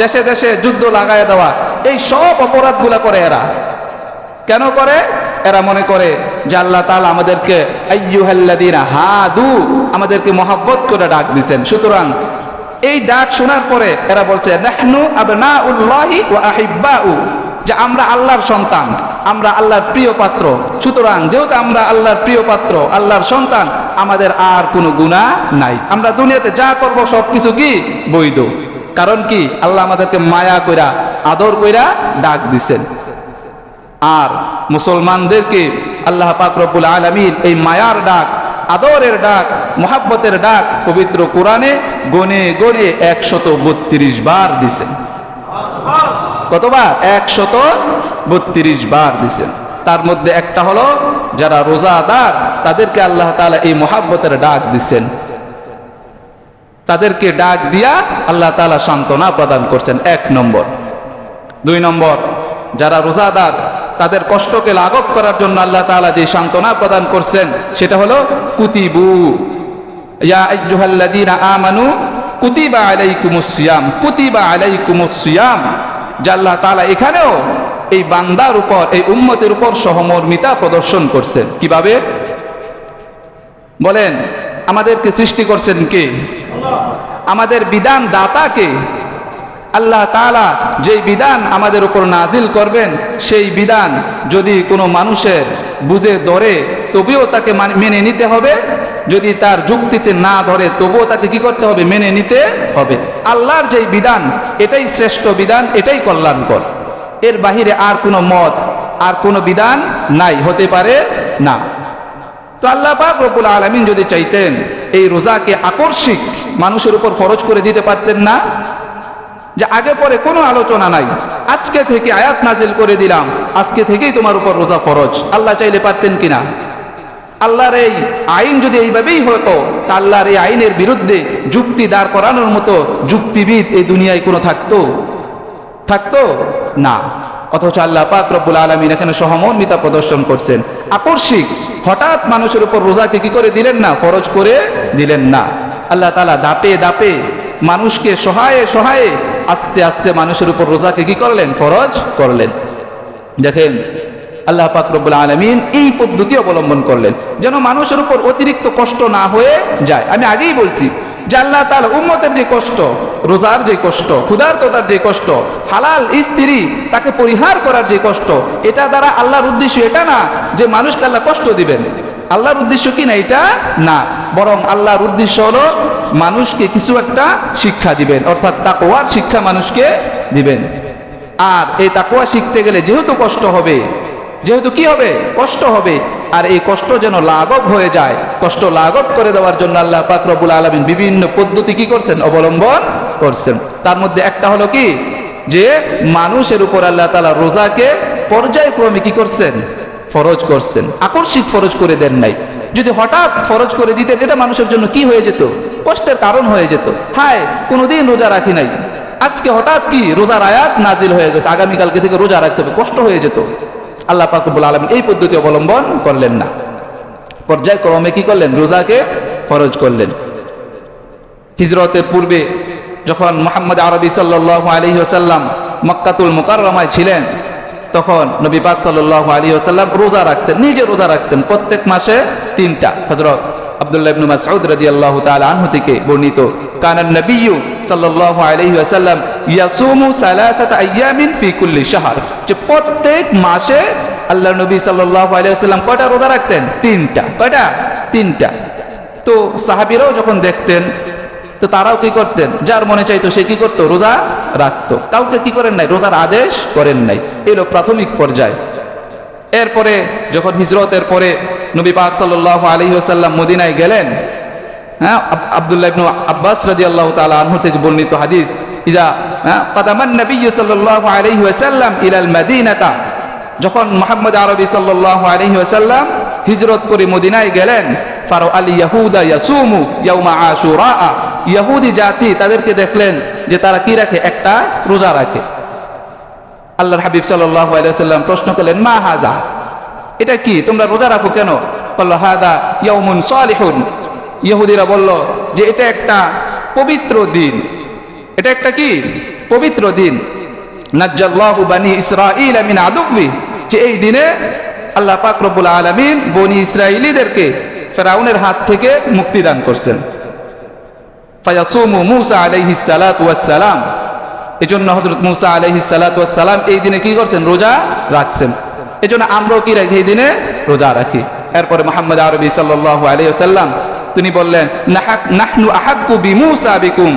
দেশে দেশে যুদ্ধ লাগায় দেওয়া, এই সব অপরাধগুলা করে এরা। কেন করে? এরা মনে করে যে আল্লাহ তাআলা আমাদেরকে আইয়ুহাল্লাযীনা হাদু, আমাদেরকে মহব্বত করে ডাক দিছেন। সুতরাং এই ডাক শোনার পরে এরা বলছে, নাহনু আবনাউল্লাহি ওয়া আহিব্বাউ, যে আমরা আল্লাহর সন্তান, আমরা আল্লাহর প্রিয় পাত্র। সুতরাং যেহেতু আমরা আল্লাহর প্রিয় পাত্র, আল্লাহর সন্তান, আমাদের আর কোনো গুনাহ নাই, আমরা দুনিয়াতে যা করব সবকিছু কি বৈধ। কারণ কি? আল্লাহ আমাদেরকে মায়া কইরা, আদর কইরা ডাক দিছেন। আর মুসলমানদেরকে আল্লাহ পাক রব্বুল আলামিন এই মায়ার ডাক, আদরের ডাক, মহাব্বতের ডাক পবিত্র কোরআনে গনে গনে 132 বার দিছেন। কতবার? 132 বার দিছেন। তার মধ্যে একটা হলো যারা রোজাদার, তাদেরকে আল্লাহ তাআলা এই মহাব্বতের ডাক দিছেন। তাদেরকে ডাক দিয়া আল্লাহ তাআলা সান্ত্বনা প্রদান করছেন, 1 নম্বর। 2 নম্বর, যারা রোজাদার তাদের কষ্টকে লাঘব করার জন্য আল্লাহ তাআলা যে সান্ত্বনা প্রদান করছেন সেটা হলো কুতিবু, ইয়া আইয়ুহাল্লাযীনা আমানু কুতিবা আলাইকুমুস সিয়াম, কুতিবা আলাইকুমুস সিয়াম। যে আল্লাহ তাআলা এখানেও এই বান্দার উপর, এই উম্মতের উপর সহমর্মিতা প্রদর্শন করছেন। কিভাবে? বলেন, আমাদেরকে সৃষ্টি করছেন কে? আমাদের বিধান দাতা কে? আল্লাহ তাআলা যেই বিধান আমাদের উপর নাজিল করবেন, সেই বিধান যদি কোনো মানুষের বুঝে ধরে তবেও তাকে মেনে নিতে হবে, যদি তার যুক্তিতে না ধরে তবুও তাকে কি করতে হবে? মেনে নিতে হবে। আল্লাহর যেই বিধান এটাই শ্রেষ্ঠ বিধান, এটাই কল্যাণকর। এর বাহিরে আর কোনো মত, আর কোনো বিধান নাই, হতে পারে না। তো আল্লাহ পাক রব্বুল আলামিন যদি চাইতেন এই রোজাকে আকর্ষিক মানুষের উপর ফরজ করে দিতে পারতেন না? যে আগে পরে কোনো আলোচনা নাই, আজকে থেকে আয়াত নাজিল করে দিলাম, আজকে থেকেই তোমার উপর রোজা ফরজ। আল্লাহ চাইলে পারতেন কিনা? আল্লাহর এই আইন যদি এইভাবেই হতো, তা আল্লাহর এই আইনের বিরুদ্ধে যুক্তি দাঁড় করানোর মতো যুক্তিবিদ এই দুনিয়ায় কোনো থাকতো না। অথচ আল্লাহ পাক রব্বুল আলামিন এখানে সহমর্মিতা প্রদর্শন করছেন। আকস্মিক হঠাৎ মানুষের উপর রোজাকে কি করে দিলেন না? ফরজ করে দিলেন না। আল্লাহ তাআলা দাপে দাপে মানুষকে সহায়ে সহায়ে আস্তে আস্তে মানুষের উপর রোজাকে কি করলেন? ফরজ করলেন। দেখেন আল্লাহ পাক রব্বুল আলামিন এই পদ্ধতি অবলম্বন করলেন যেন মানুষের উপর অতিরিক্ত কষ্ট না হয়ে যায়। আমি আগেই বলছি যে আল্লাহ তাআলা উম্মতের যে কষ্ট, রোজার যে কষ্ট, ক্ষুধার্ততার যে কষ্ট, হালাল স্ত্রী তাকে পরিহার করার যে কষ্ট, এটা দ্বারা আল্লাহর উদ্দেশ্য এটা না যে মানুষকে আল্লাহ কষ্ট দিবেন। আল্লাহর উদ্দেশ্য কি না? এটা না, বরং আল্লাহর উদ্দেশ্য হলো মানুষকে কিছু একটা শিক্ষা দিবেন, অর্থাৎ তাকওয়ার শিক্ষা মানুষকে দিবেন। আর এই তাকওয়া শিখতে গেলে যেহেতু কষ্ট হবে, যেহেতু কি হবে? কষ্ট হবে। আর এই কষ্ট যেন লাঘব হয়ে যায়, কষ্ট লাঘব করে দেওয়ার জন্য আল্লাহ পাক রব্বুল আলামিন বিভিন্ন পদ্ধতি কি করছেন? অবলম্বন করছেন। তার মধ্যে একটা হলো কি, যে মানুষের উপর আল্লাহ তাআলা রোজাকে পর্যায়ক্রমে কি করছেন? ফরজ করছেন। আকস্মিক ফরজ করে দেন নাই। যদি হঠাৎ ফরজ করে দিতেন, এটা মানুষের জন্য কি হয়ে যেত? কষ্টের কারণ হয়ে যেত। হায়, কোনোদিন রোজা রাখি নাই, আজকে হঠাৎ কি রোজার আয়াত নাজিল হয়ে গেছে, আগামীকালকে থেকে রোজা রাখতে হবে, কষ্ট হয়ে যেত। আল্লাহ পাক রব্বুল আলামিন এই পদ্ধতি অবলম্বন করলেন না, পর্যায়ক্রমে কি করলেন? রোজাকে ফরজ করলেন। হিজরতের পূর্বে যখন মুহাম্মদ আরবি সাল্লাল্লাহু আলাইহি ওয়াসাল্লাম মক্কাতুল মুকাররমায় ছিলেন, তখন নবী পাক সাল্লাল্লাহু আলাইহি ওয়াসাল্লাম রোজা রাখতেন, নিজে রোজা রাখতেন প্রত্যেক মাসে 3টা। হযরত আব্দুল্লাহ ইবনে মাসউদ রাদিয়াল্লাহু তাআলা আনহু থেকে বর্ণিত, কানান নবিয়্যু সাল্লাল্লাহু আলাইহি ওয়াসাল্লাম ইয়াসুমু সালাসাতা আইয়ামিন ফি কুল্লি শাহর, যে প্রত্যেক মাসে আল্লাহর নবী সাল্লাল্লাহু আলাইহি ওয়াসাল্লাম কয়টা রোজা রাখতেন? 3টা। কয়টা? 3টা। তো সাহাবীরাও যখন দেখতেন তো তারাও কি করতেন? যার মনে চাইতো সে কি করতো? রোজা রাখতো। কাউকে কি করেন নাই? রোজার আদেশ করেন নাই। এলো প্রাথমিক পর্যায়। এরপরে যখন হিজরতের পরে নবী পাক সাল্লাল্লাহু আলাইহি ওয়াসাল্লাম মদিনায় গেলেন, হ্যাঁ, আব্দুল্লাহ ইবনে আব্বাস রাদিয়াল্লাহু তাআলা আনহু থেকে বর্ণিত হাদিস, ইজা কাদামান নবী সাল্লাল্লাহু আলাইহি ওয়াসাল্লাম ইলাল মাদিনাতা, যখন মুহাম্মদ আরবি সাল্লাল্লাহু আলাইহি ওয়াসাল্লাম হিজরত করে মদিনায় গেলেন, ফারু আল ইয়াহুদা ইয়াসুমু ইয়াউমা আশুরা, ইহুদি জাতি তাদেরকে দেখলেন যে তারা কি রাখে? একটা রোজা রাখে। আল্লাহর হাবিব সাল্লাল্লাহু আলাইহি ওয়াসাল্লাম প্রশ্ন করলেন, মা হাজা, এটা কি? তোমরা রোজা রাখো কেন? বলল, হাদা ইয়াউমুন সালিহুন। ইহুদিরা বলল যে এটা একটা পবিত্র দিন। এটা একটা কি? পবিত্র দিন। নাজ্জাল্লাহু বানি ইসরাঈল মিন আদুবি, যে এই দিনে আল্লাহ পাক রব্বুল আলামিন বনি ইসরাঈলীদেরকে ফেরাউনের হাত থেকে মুক্তি দান করছেন। ফায়াসুমু মূসা আলাইহিস সালাতু ওয়াস সালাম, এজন্য হযরত মূসা আলাইহিস সালাতু ওয়াস সালাম এই দিনে কি করছেন? রোজা রাখছেন। এজন্য আমরাও কি রাখি? এই দিনে রোজা রাখি। এরপরে মুহাম্মদ আরবি সাল্লাল্লাহু আলাইহি ওয়াসাল্লাম তিনি বললেন, নাহনু আহাক্কু বিমূসা বিকুম,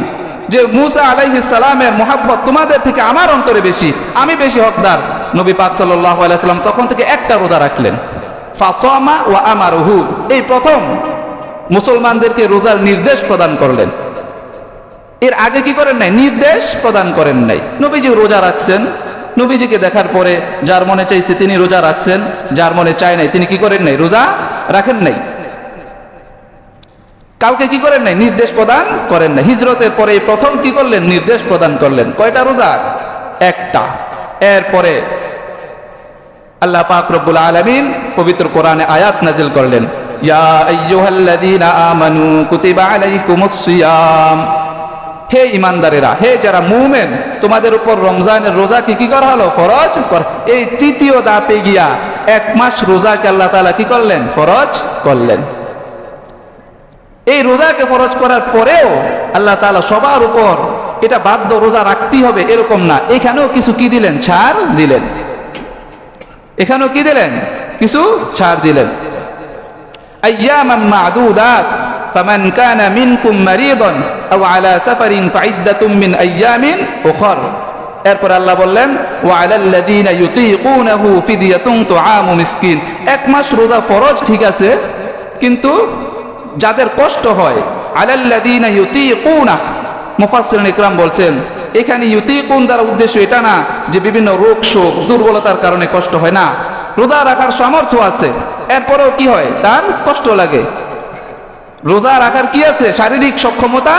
যে মূসা আলাইহিস সালামের মুহাব্বত তোমাদের থেকে আমার অন্তরে বেশি, আমি বেশি হকদার। নবী পাক সাল্লাল্লাহু আলাইহি ওয়াসাল্লাম তখন থেকে একটা রোজা রাখলেন। ফাসামা ওয়া আমারুহু, এই প্রথম মুসলমানদেরকে রোজার নির্দেশ প্রদান করলেন। এর আগে কি করেন নাই? নির্দেশ প্রদান করেন নাই। নবীজি রোজা রাখছেন, নবীজিকে দেখার পরে যার মনে চাইছে তিনি রোজা রাখছেন, যার মনে চায় নাই তিনি কি করেন নাই? রোজা রাখেন নাই। কাউকে কি করেন নাই? নির্দেশ প্রদান করেন নাই। হিজরতের পরে প্রথম কি করলেন? নির্দেশ প্রদান করলেন। কয়টা রোজা? একটা। এরপরে আল্লাহ পাক রব্বুল আলামিন পবিত্র কোরআনে আয়াত নাজিল করলেন, ইয়া আইয়ুহাল্লাযীনা আমানু কুতিবা আলাইকুমুস সিয়াম, হে ইমানদারেরা, হে যারা মুমিন, তোমাদের উপর রমজানের রোজা কি করা হলো? ফরজ করা। এই তৃতীয় ধাপে গিয়া 1 মাস রোজাকে আল্লাহ তাআলা কি করলেন? ফরজ করলেন। এই রোজাকে ফরজ করার পরেও আল্লাহ তাআলা সবার উপর এটা বাধ্য রোজা রাখতেই হবে এরকম না, এখানেও কিছু কি দিলেন, ছাড় দিলেন। এখানেও কি দিলেন, কিছু ছাড় দিলেন। আইয়ামান মা'দুদাত ফামান কানা মিনকুম মারিদান আও আলা সাফারিন ফাইদ্দাতুম মিন আইয়ামিন উখর। এরপর আল্লাহ বললেন ওয়া আলাল্লাযীনা ইউতীকুনাহু ফিদিয়াতুন তুআমু মিসকিন। এক মাস রোজা ফরজ ঠিক আছে, কিন্তু যাদের কষ্ট হয়, আলাল্লাযীনা ইউতীকুনা, মুফাসসিরিন ইকরাম বলছেন এখানে ইউতীকুন দ্বারা উদ্দেশ্য এটা না যে বিভিন্ন রোগ শোক দুর্বলতার কারণে কষ্ট হয় না, রোজা রাখার সামর্থ্য আছে এরপরেও কি হয়, তার কষ্ট লাগে। রোজা রাখার কি আছে, শারীরিক সক্ষমতা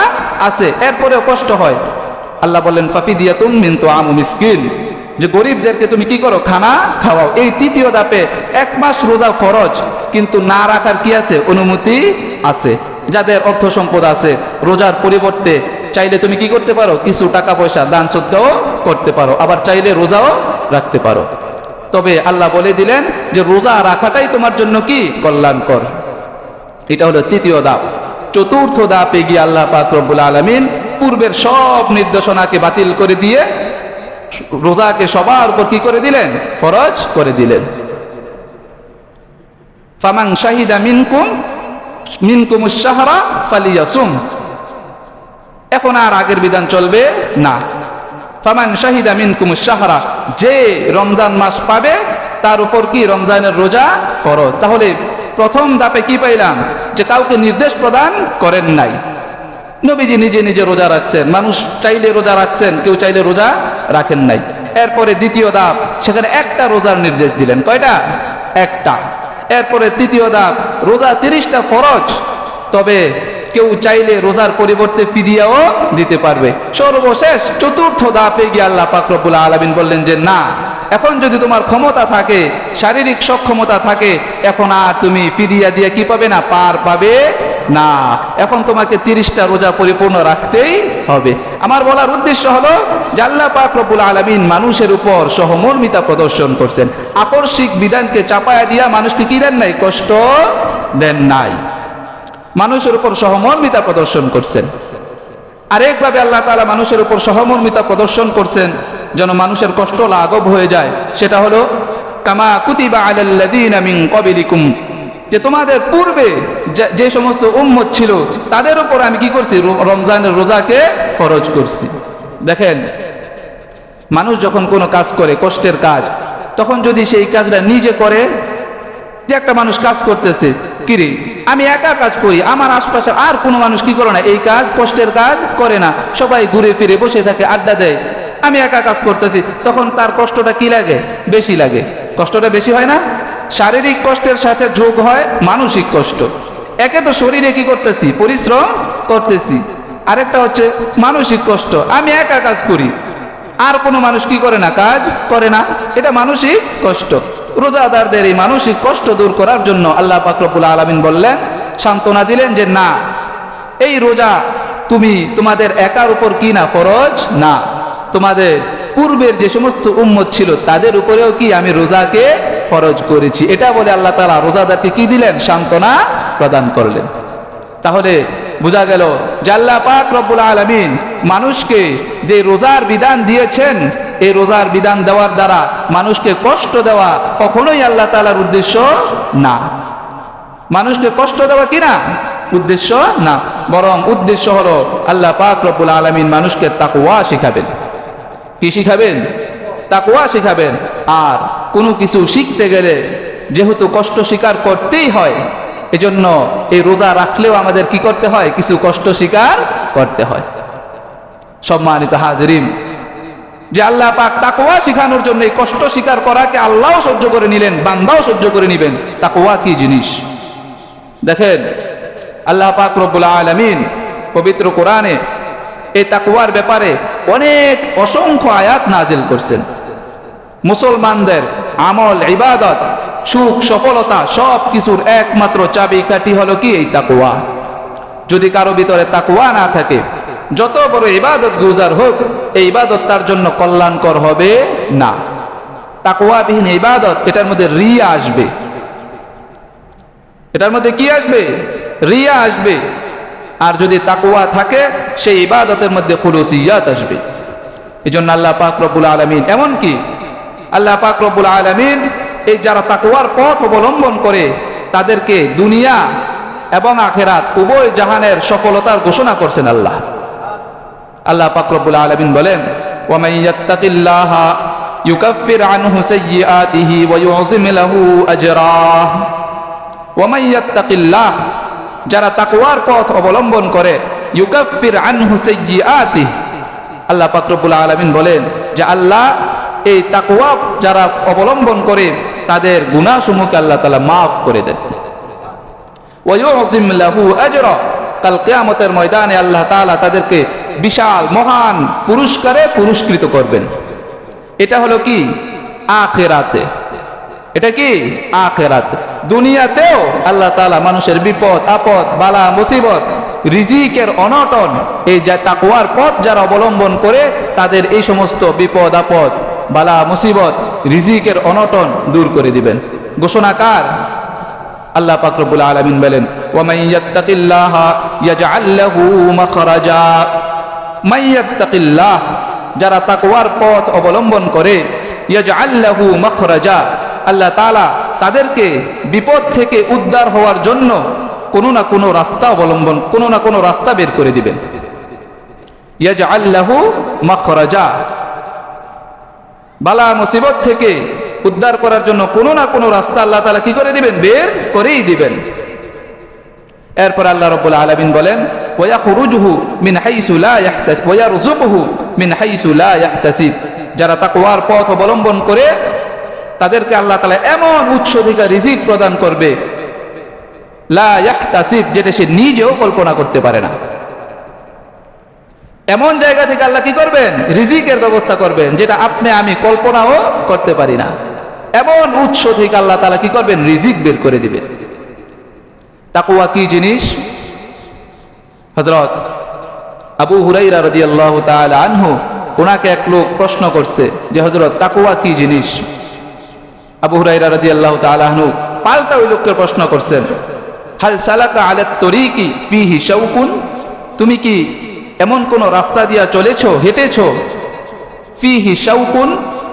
আছে এরপরেও কষ্ট হয়। আল্লাহ বললেন ফাফিদিয়াতুম মিন তুআমু মিসকিন, যে গরিবদেরকে তুমি কি করো, খানা খাওয়াও। এই তৃতীয় ধাপে এক মাস রোজা ফরজ, কিন্তু না রাখার কি আছে, অনুমতি আছে। যাদের অর্থ সম্পদ আছে রোজার পরিবর্তে চাইলে তুমি কি করতে পারো, কিছু টাকা পয়সা দান সদকাও করতে পারো, আবার চাইলে রোজাও রাখতে পারো। তবে আল্লাহ বলে দিলেন যে রোজা রাখাটাই তোমার জন্য কি কল্যাণকর। এটা হলো তৃতীয় ধাপ। চতুর্থ ধাপে গিয়ে আল্লাহ পাক রব্বুল আলামিন পূর্বের সব নির্দেশনাকে বাতিল করে দিয়ে রোজাকে সবার উপর কি করে দিলেন, ফরজ করে দিলেন। ফামান শাহিদা মিনকুমুশ শাহরা ফালিয়াসুম। এখন আর আগের বিধান চলবে না। ফামান শাহিদা মিনকুমুশ শাহরা, যে রমজান মাস পাবে তার উপর কি রমজানের রোজা ফরজ। তাহলে প্রথম ধাপে কি পাইলাম, যে কাউকে নির্দেশ প্রদান করেন নাই, নবীজি নিজে নিজে রোজা রাখছেন, মানুষ চাইলে রোজা রাখছেন, কেউ চাইলে রোজা রাখেন নাই। এরপরে দ্বিতীয় ধাপ, সেখানে একটা রোজার নির্দেশ দিলেন, কয়টা, একটা। এরপরে তৃতীয় ধাপ, রোজা 30টা ফরজ, তবে কেউ চাইলে রোজার পরিবর্তে ফিদিয়াও দিতে পারবে। সর্বশেষ চতুর্থ ধাপে গিয়ে আল্লাহ পাক রব্বুল আলামিন বললেন যে না, এখন যদি তোমার ক্ষমতা থাকে, শারীরিক সক্ষমতা থাকে, এখন আর তুমি ফিদিয়া দিয়ে কি পাবে না, পার পাবে না। এখন তোমাকে 30টা রোজা পরিপূর্ণ রাখতেই হবে। আমার বলার উদ্দেশ্য হলো যে আল্লাহ পাক রব্বুল আলামিন মানুষের উপর সহমর্মিতা প্রদর্শন করছেন, আকস্মিক বিধানকে চাপায়া দিয়া মানুষকে কি দেন নাই, কষ্ট দেন নাই, মানুষের উপর সহমর্মিতা প্রদর্শন করছেন। আরেকভাবে আল্লাহ তাআলা মানুষের উপর সহমর্মিতা প্রদর্শন করছেন যেন মানুষের কষ্ট লাঘব হয়ে যায়। সেটা হলো কামা কুতিবা আলাল্লাযীনা মিন ক্বাবলিকুম, যে তোমাদের পূর্বে যে সমস্ত উম্মত ছিল তাদের উপর আমি কি করছি, রমজানের রোজাকে ফরজ করছি। দেখেন, মানুষ যখন কোনো কাজ করে, কষ্টের কাজ, তখন যদি সেই কাজটা নিজে করে, যে একটা মানুষ কাজ করতেছে, কিরে আমি একা কাজ করি, আমার আশপাশে আর কোনো মানুষ কি করে না, এই কাজ, কষ্টের কাজ করে না, সবাই ঘুরে ফিরে বসে থাকে, আড্ডা দেয়, আমি একা কাজ করতেছি, তখন তার কষ্টটা কি লাগে, বেশি লাগে। কষ্টটা বেশি হয় না? শারীরিক কষ্টের সাথে যোগ হয় মানসিক কষ্ট। একে তো শরীরে কি করতেছি, পরিশ্রম করতেছি, আরেকটা হচ্ছে মানসিক কষ্ট, আমি একা কাজ করি, আর কোনো মানুষ কি করে না, কাজ করে না, এটা মানসিক কষ্ট। রোজাদারদের এই মানসিক কষ্ট দূর করার জন্য আল্লাহ পাক রব্বুল আলামিন বললেন, সান্ত্বনা দিলেন যে না, এই রোজা তুমি তোমাদের একার উপর কি না, ফরজ না, তোমাদের পূর্বের যে সমস্ত উম্মত ছিল তাদের উপরেও কি আমি রোজাকে ফরজ করেছি। এটা বলে আল্লাহ তাআলা রোজাদারকে কি দিলেন, সান্ত্বনা প্রদান করলেন। তাহলে বোঝা গেল যে আল্লাহ পাক রব্বুল আলামিন মানুষকে যে রোজার বিধান দিয়েছেন, এই রোজার বিধান দেওয়ার দ্বারা মানুষকে কষ্ট দেওয়া কখনোই আল্লাহ তাআলার উদ্দেশ্য না। মানুষকে কষ্ট দেওয়া কি না, উদ্দেশ্য না, বরং উদ্দেশ্য হলো আল্লাহ পাক রব্বুল আলামিন মানুষকে তাকওয়া শিখাবেন। কি শিখাবেন? তাকওয়া শিখাবেন। আর কোনো কিছু শিখতে গেলে যেহেতু কষ্ট স্বীকার করতেই হয়, এজন্য এই রোজা রাখলেও আমাদের কি করতে হয়, কিছু কষ্ট স্বীকার করতে হয়। সম্মানিত হাজিরিন, যে আল্লাহ পাক তাকওয়া শিখানোর জন্য এই কষ্ট স্বীকার করাকে আল্লাহও সহ্য করে নিলেন, বান্দাও সহ্য করে নিবেন। তাকওয়া কি জিনিস দেখেন, আল্লাহ পাক রব্বুল আলামিন পবিত্র কোরআনে এই তাকওয়ার ব্যাপারে অনেক অসংখ্য আয়াত নাজিল করছেন। মুসলমানদের আমল, ইবাদত, সুখ, সফলতা সব কিছুর একমাত্র চাবিকাঠি হলো কি, এই তাকওয়া। যদি কারো ভিতরে তাকওয়া না থাকে, যত বড় ইবাদত গুজার হোক, এই ইবাদত তার জন্য কল্যাণকর হবে না। তাকওয়াবিহীন ইবাদত, এটার মধ্যে রিয়া আসবে। এটার মধ্যে কি আসবে? রিয়া আসবে। আর যদি তাকওয়া থাকে সেই ইবাদতের মধ্যে খুলুসিয়াত আসবে। এজন্য আল্লাহ পাক রব্বুল আলামিন, এমনকি আল্লাহ পাক রব্বুল আলামিন এই যারা তাকওয়ার পথ অবলম্বন করে তাদেরকে দুনিয়া এবং আখিরাত উভয় জাহানের সফলতার ঘোষণা করছেন আল্লাহ। আল্লাহ পাক রব্বুল আলামিন বলেন, ওয়া মান ইয়াত্তাকিল্লাহা ইউকাফির আনহু সাইয়্যাতিহি ওয়া ইউযিম লাহু আজরা। ওয়া মান ইয়াত্তাকিল্লাহ, যারা তাকওয়ার পথ অবলম্বন করে, ইউকাফির আনহু সাইয়্যাতিহি, আল্লাহ পাক রব্বুল আলামিন বলেন যে আল্লাহ এই তাকওয়া যারা অবলম্বন করে তাদের গুনাহসমূহকে আল্লাহ তাআলা মাফ করে দেন। ওয়া ইউযিম লাহু আজরা, কাল কিয়ামতের ময়দানে আল্লাহ তাআলা তাদেরকে বিশাল মহান পুরস্কারে পুরস্কৃত করবেন। এটা হলো কি? আখিরাতে। এটা কি? আখিরাতে। দুনিয়াতেও আল্লাহ তাআলা মানুষের বিপদ আপদ, বালা মুসিবত, রিজিকের অনটন, এই যে তাকওয়ার পথ যারা অবলম্বন করে তাদের এই সমস্ত বিপদ আপদ, বালা মুসিবত, রিজিকের অনটন দূর করে দিবেন। ঘোষণা কার? আল্লাহ পাক রব্বুল আলামিন বলেন, ওয়া মান ইয়াত্তাকিল্লাহা ইয়াজআল লাহু মাখরাজা। মান ইয়াত্তাকিল্লাহ, যারা তাকওয়ার পথ অবলম্বন করে, ইয়াজআল লাহু মাখরাজা, আল্লাহ তাআলা তাদেরকে বিপদ থেকে উদ্ধার হওয়ার জন্য কোনো না কোনো রাস্তা অবলম্বন, কোনো না কোনো রাস্তা বের করে দিবেন। ইয়াজআল লাহু মাখরাজা, বালা মুসিবত থেকে উদ্ধার করার জন্য কোনো না কোনো রাস্তা আল্লাহ তাআলা কি করে দিবেন? বের করেই দিবেন। এরপর আল্লাহ রাব্বুল আলামিন বলেন, ওয়া ইয়াখরুজুহু মিন হাইসু লা ইয়াহতাসিব ওয়া ইয়ারযুকুহু মিন হাইসু লা ইয়াহতাসিব, যারা তাকওয়ার পথ অবলম্বন করে তাদেরকে আল্লাহ তাআলা এমন উচ্চ অধিকার রিজিক প্রদান করবে, লা ইয়াহতাসিব, যেটা সে নিজেও কল্পনা করতে পারে না। এমন জায়গা থেকে আল্লাহ কি করবেন? রিজিকের ব্যবস্থা করবেন, যেটা আপনি আমি কল্পনাও করতে পারি না। এমন উৎস থেকে আল্লাহ তাআলা কি করবেন? রিজিক বের করে দিবেন। তাকওয়া কি জিনিস? হযরত আবু হুরায়রা রাদিয়াল্লাহু তাআলা আনহু, ওনাকে এক লোক প্রশ্ন করছে যে হযরত তাকওয়া কি জিনিস? আবু হুরায়রা রাদিয়াল্লাহু তাআলা আনহু পাল্টা ওই লোককে প্রশ্ন করছেন, হাল সালাকা আলাত তরিকি ফিহি শাওকুন, তুমি কি এমন কোন রাস্তা দিয়া চলেছো, হেঁটেছো, ফিহি শাওকুন,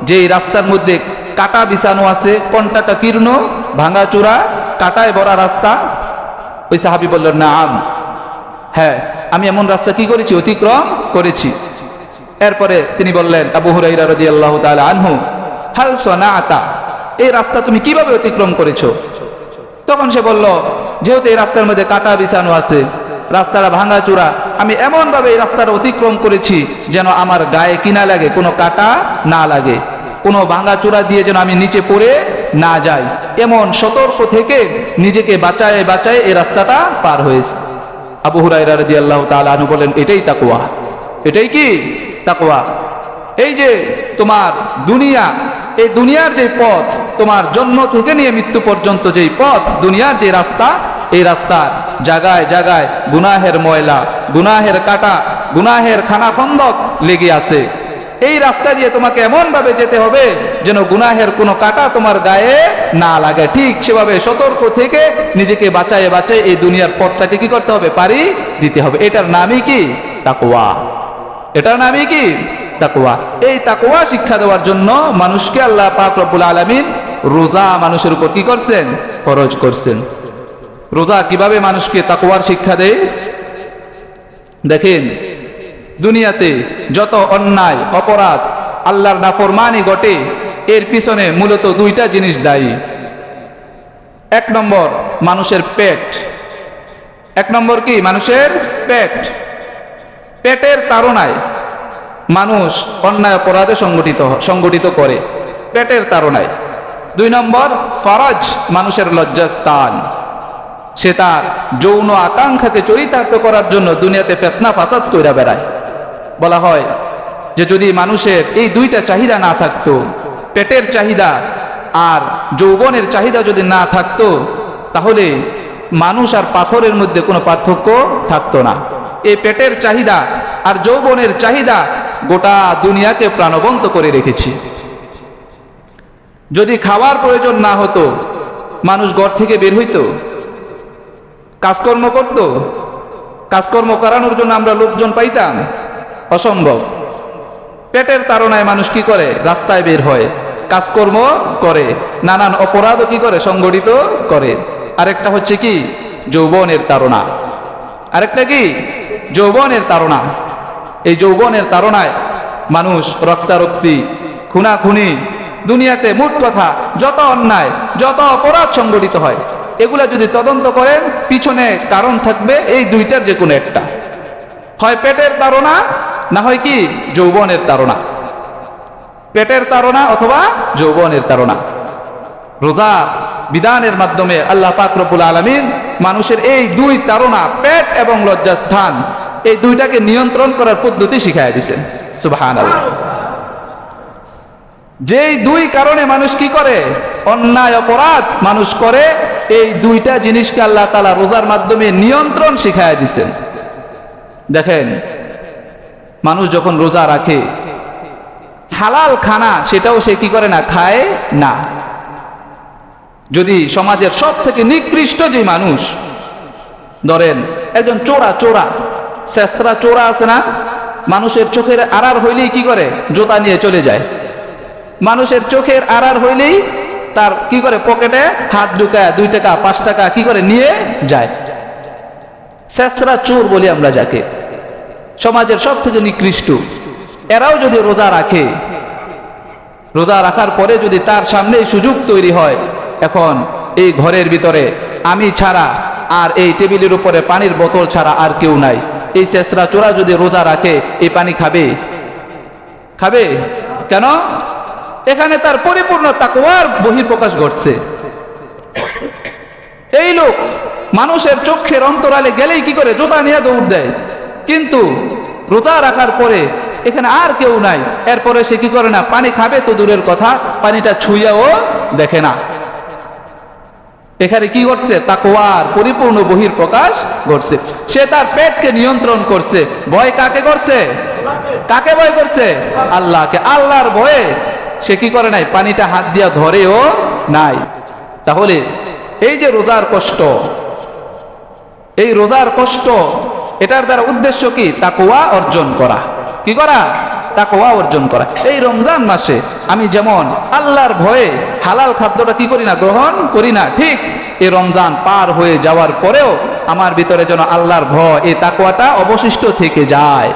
যে রাস্তার মধ্যে কাটা বিছানো আছে, কন্টাকা কীর্ণ, ভাঙাচোরা, কাটায় ভরা রাস্তা? ওই সাহাবী বললেন, নাআম, হ্যাঁ, আমি এমন রাস্তা কি করেছি? অতিক্রম করেছি। এরপরে তিনি বললেন, আবু হুরায়রা রাদিয়াল্লাহু তাআলা আনহু, হাল সানাআতা, এই রাস্তা তুমি কিভাবে অতিক্রম করেছো? তখন সে বলল, যেহেতু এই রাস্তার মধ্যে কাটা বিছানো আছে, রাস্তাটা ভাঙাচোরা, আমি এমন ভাবে এই রাস্তাটা অতিক্রম করেছি যেন আমার গায়ে কিনা লাগে, কোনো কাটা না লাগে, কোনো ভাঙাচোরা দিয়ে যেন আমি নিচে পড়ে না যাই, এমন সতর্ক থেকে নিজেকে বাঁচায় বাঁচায় এই রাস্তাটা পার হয়েছে। আবু হুরায়রা রাদিয়াল্লাহু তাআলা আনহু বলেন, এটাই তাকওয়া। এটাই কি? তাকওয়া। এই যে তোমার দুনিয়া, এই দুনিয়ার যে পথ, তোমার জন্ম থেকে নিয়ে মৃত্যু পর্যন্ত যেই পথ, দুনিয়ার যে রাস্তা, এই রাস্তার জায়গায় জায়গায় গুনাহের ময়লা, গুনাহের কাটা, গুনাহের খানাখন্দক লেগে আছে। এই রাস্তা দিয়ে তোমাকে এমন ভাবে যেতে হবে যেন গুনাহের কোনো কাটা তোমার গায়ে না লাগে। ঠিক সেভাবে সতর্ক থেকে নিজেকে বাঁচায় বাঁচায় এই দুনিয়ার পথটাকে কি করতে হবে? পারি দিতে হবে। এটার নামই কি? তাকওয়া। এটার নামই কি? তাকওয়া। এই তাকওয়া শিক্ষা দেওয়ার জন্য মানুষকে আল্লাহ পাক রব্বুল আলামিন রোজা মানুষের উপর কি করছেন? ফরজ করছেন। রোজা কিভাবে মানুষকে তাকওয়ার শিক্ষা দেয়? দেখেন, দুনিয়াতে যত অন্যায় অপরাধ আল্লাহর নাফরমানি ঘটে, এর পিছনে মূলত দুইটা জিনিস দায়ী। এক নম্বর মানুষের পেট। এক নম্বর কি? মানুষের পেট। পেটের তাড়নায় মানুষ অন্যায় অপরাধে সংগঠিত করে, পেটের তাড়নায়। দুই নম্বর ফরজ, মানুষের লজ্জাস্থান। সে তার যৌন আকাঙ্ক্ষাকে চরিতার্থ করার জন্য দুনিয়াতে ফিতনা ফাসাদ কইরা বেড়ায়। বলা হয় যে যদি মানুষের এই দুইটা চাহিদা না থাকতো, পেটের চাহিদা আর যৌবনের চাহিদা যদি না থাকতো, তাহলে মানুষ আর পাথরের মধ্যে কোনো পার্থক্য থাকতো না। এই পেটের চাহিদা আর যৌবনের চাহিদা গোটা দুনিয়াকে প্রাণবন্ত করে রেখেছে। যদি খাওয়ার প্রয়োজন না হতো, মানুষ ঘর থেকে বের হইতো, কাজকর্ম করত? কাজকর্ম করানোর জন্য আমরা লোকজন পাইতাম? অসম্ভব। পেটের তাড়নায় মানুষ কি করে? রাস্তায় বের হয়, কাজকর্ম করে, নানান অপরাধও কি করে? সংগঠিত করে। আরেকটা হচ্ছে কি? যৌবনের তাড়না। আরেকটা কি? যৌবনের তাড়না। এই যৌবনের তাড়নায় মানুষ রক্তারক্তি, খুনাখুনি, দুনিয়াতে মোট কথা যত অন্যায়, যত অপরাধ সংগঠিত হয়, এগুলা যদি তদন্ত করেন পিছনে কারণ থাকবে এই দুইটার যে কোনো একটা, হয় পেটের তাড়না, না হয় কি? যৌবনের তাড়না। পেটের তাড়না অথবা যৌবনের তাড়না। রোজা বিধানের মাধ্যমে আল্লাহ পাক রব্বুল আলামিন মানুষের এই দুই তাড়না, পেট এবং লজ্জাস্থান, এই দুইটাকে নিয়ন্ত্রণ করার পদ্ধতি শিখাইয়া দিয়েছেন। সুবহানাল্লাহ। যেই দুই কারণে মানুষ কি করে? অন্যায় অপরাধ মানুষ করে, এই দুইটা জিনিসকে আল্লাহ তাআলা রোজার মাধ্যমে নিয়ন্ত্রণ শিখাইয়া দিয়েছেন। দেখেন, মানুষ যখন রোজা রাখে, হালাল খানা সেটাও সে কি করে না? খায় না। যদি সমাজের সব থেকে নিকৃষ্ট যে মানুষ, ধরেন একজন চোরা শেষরা চোরা আছে না, মানুষের চোখের আড়ার হইলেই কি করে? জুতা নিয়ে চলে যায়। মানুষের চোখের আড়ার হইলেই তার কি করে? পকেটে হাত ঢুকায় 2 টাকা 5 টাকা কি করে নিয়ে যায়। শেষরা চোর বলি আমরা যাকে, সমাজের সব থেকে নিকৃষ্ট। এরাও যদি রোজা রাখে, রোজা রাখার পরে যদি তার সামনে সুযোগ তৈরি হয়, এখন এই ঘরের ভিতরে আমি ছাড়া আর এই টেবিলের উপরে পানির বোতল ছাড়া আর কেউ নাই, এই শেষরা চোরা যদি রোজা রাখে, এই পানি খাবে? খাবে? কেন? এখানে তার পরিপূর্ণ তাকওয়ার বহিঃপ্রকাশ ঘটছে। এই লোক মানুষের চোখের অন্তরালে গেলেই কি করে? জুতা নিয়ে দৌড় দেয়। কিন্তু রোজা রাখার পরে এখানে আর কেউ নাই, এরপরে সে কি করে না? পানি খাবে তো দূরের কথা, পানিটা ছুঁয়াও দেখে না। এখানে কি ঘটছে? তাকওয়ার পরিপূর্ণ বহিঃপ্রকাশ ঘটছে। সে তার পেটকে নিয়ন্ত্রণ করছে। ভয় কাকে করছে? কাকে ভয় করছে? আল্লাহকে। আল্লাহর ভয়ে সে কি করে নাই? পানিটা হাত দিয়া ধরেও নাই। তাহলে এই যে রোজার কষ্ট, এই রোজার কষ্ট, এটার দ্বারা উদ্দেশ্য কি? তাকওয়া অর্জন করা। কি করা? তাকওয়া অর্জন করা। এই রমজান মাসে আমি যেমন আল্লাহর ভয়ে হালাল খাদ্যটা কি করি না? গ্রহণ করি না, ঠিক এই রমজান পার হয়ে যাওয়ার পরেও আমার ভিতরে যেন আল্লাহর ভয়, এই তাকওয়াটা অবশিষ্ট থেকে যায়।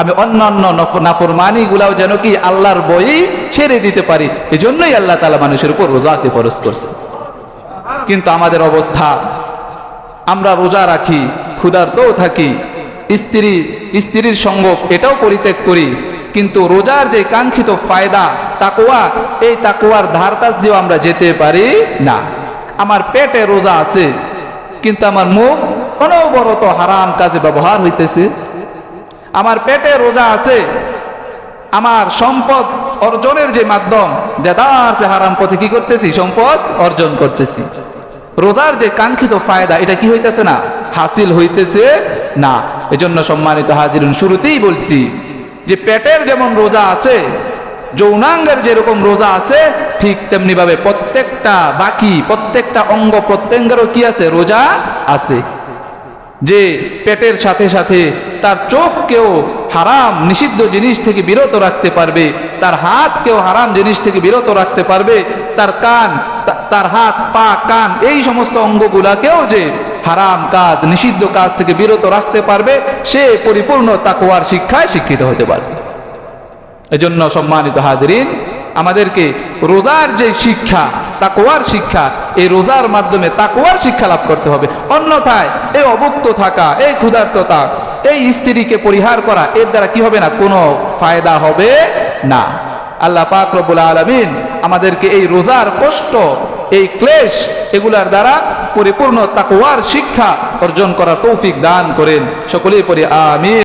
আমি অন্যান্য নাফরমানি গুলাও যেন কি আল্লাহর ভয়ই ছেড়ে দিতে পারি। এই জন্যই আল্লাহ তাআলা মানুষের উপর রোজাকে ফরজ করছে। কিন্তু আমাদের অবস্থা, আমরা রোজা রাখি, ক্ষুধার্তও থাকি, স্ত্রীর সঙ্গ এটাও পরিত্যাগ করি, কিন্তু রোজার যে কাঙ্ক্ষিত ফায়দা তাকওয়া, এই তাকওয়ার ধার কাছ দিয়েও আমরা যেতে পারি না। আমার পেটে রোজা আছে, কিন্তু আমার মুখ অনবরত হারাম কাজে ব্যবহার হইতেছে। আমার পেটে রোজা আছে, আমার সম্পদ অর্জনের যে মাধ্যম, দেদার যে হারাম পথে কি করতেছি? সম্পদ অর্জন করতেছি। রোজার যে কাঙ্ক্ষিত ফায়দা, এটা কি হইতেছে না? হাসিল হইতেছে না। এজন্য সম্মানিত হাজিরিন, শুরুতেই বলছি যে পেটের যেমন রোজা আছে, যৌনাঙ্গের যেরকম রোজা আছে, ঠিক তেমনি ভাবে প্রত্যেকটা বাকি প্রত্যেকটা অঙ্গ প্রত্যঙ্গেরও কি আছে? রোজা আছে। যে পেটের সাথে সাথে তার চোখকেও হারাম নিষিদ্ধ জিনিস থেকে বিরত রাখতে পারবে, তার হাতকেও হারাম জিনিস থেকে বিরত রাখতে পারবে, তার কান, তার হাত, পা, কান, এই সমস্ত অঙ্গগুলাকেও যে হারাম কাজ নিষিদ্ধ কাজ থেকে বিরত রাখতে পারবে, সে পরিপূর্ণ তাকওয়ার শিক্ষায় শিক্ষিত হতে পারবে। এজন্য সম্মানিত হাজিরিন, আমাদেরকে রোজার যে শিক্ষা, তাকওয়ার শিক্ষা, এই রোজার মাধ্যমে তাকওয়ার শিক্ষা লাভ করতে হবে। অন্যথায় এই অভুক্ত থাকা, এই ক্ষুধার্ততা, এই স্ত্রীকে পরিহার করা, এর দ্বারা কি হবে না? কোনো ফায়দা হবে না। আল্লাহ পাক রব্বুল আলামিন আমাদেরকে এই রোজার কষ্ট, এই ক্লেশ, এগুলার দ্বারা পরিপূর্ণ তাকওয়ার শিক্ষা অর্জন করার তৌফিক দান করেন। সকলেই পড়ি আমিন।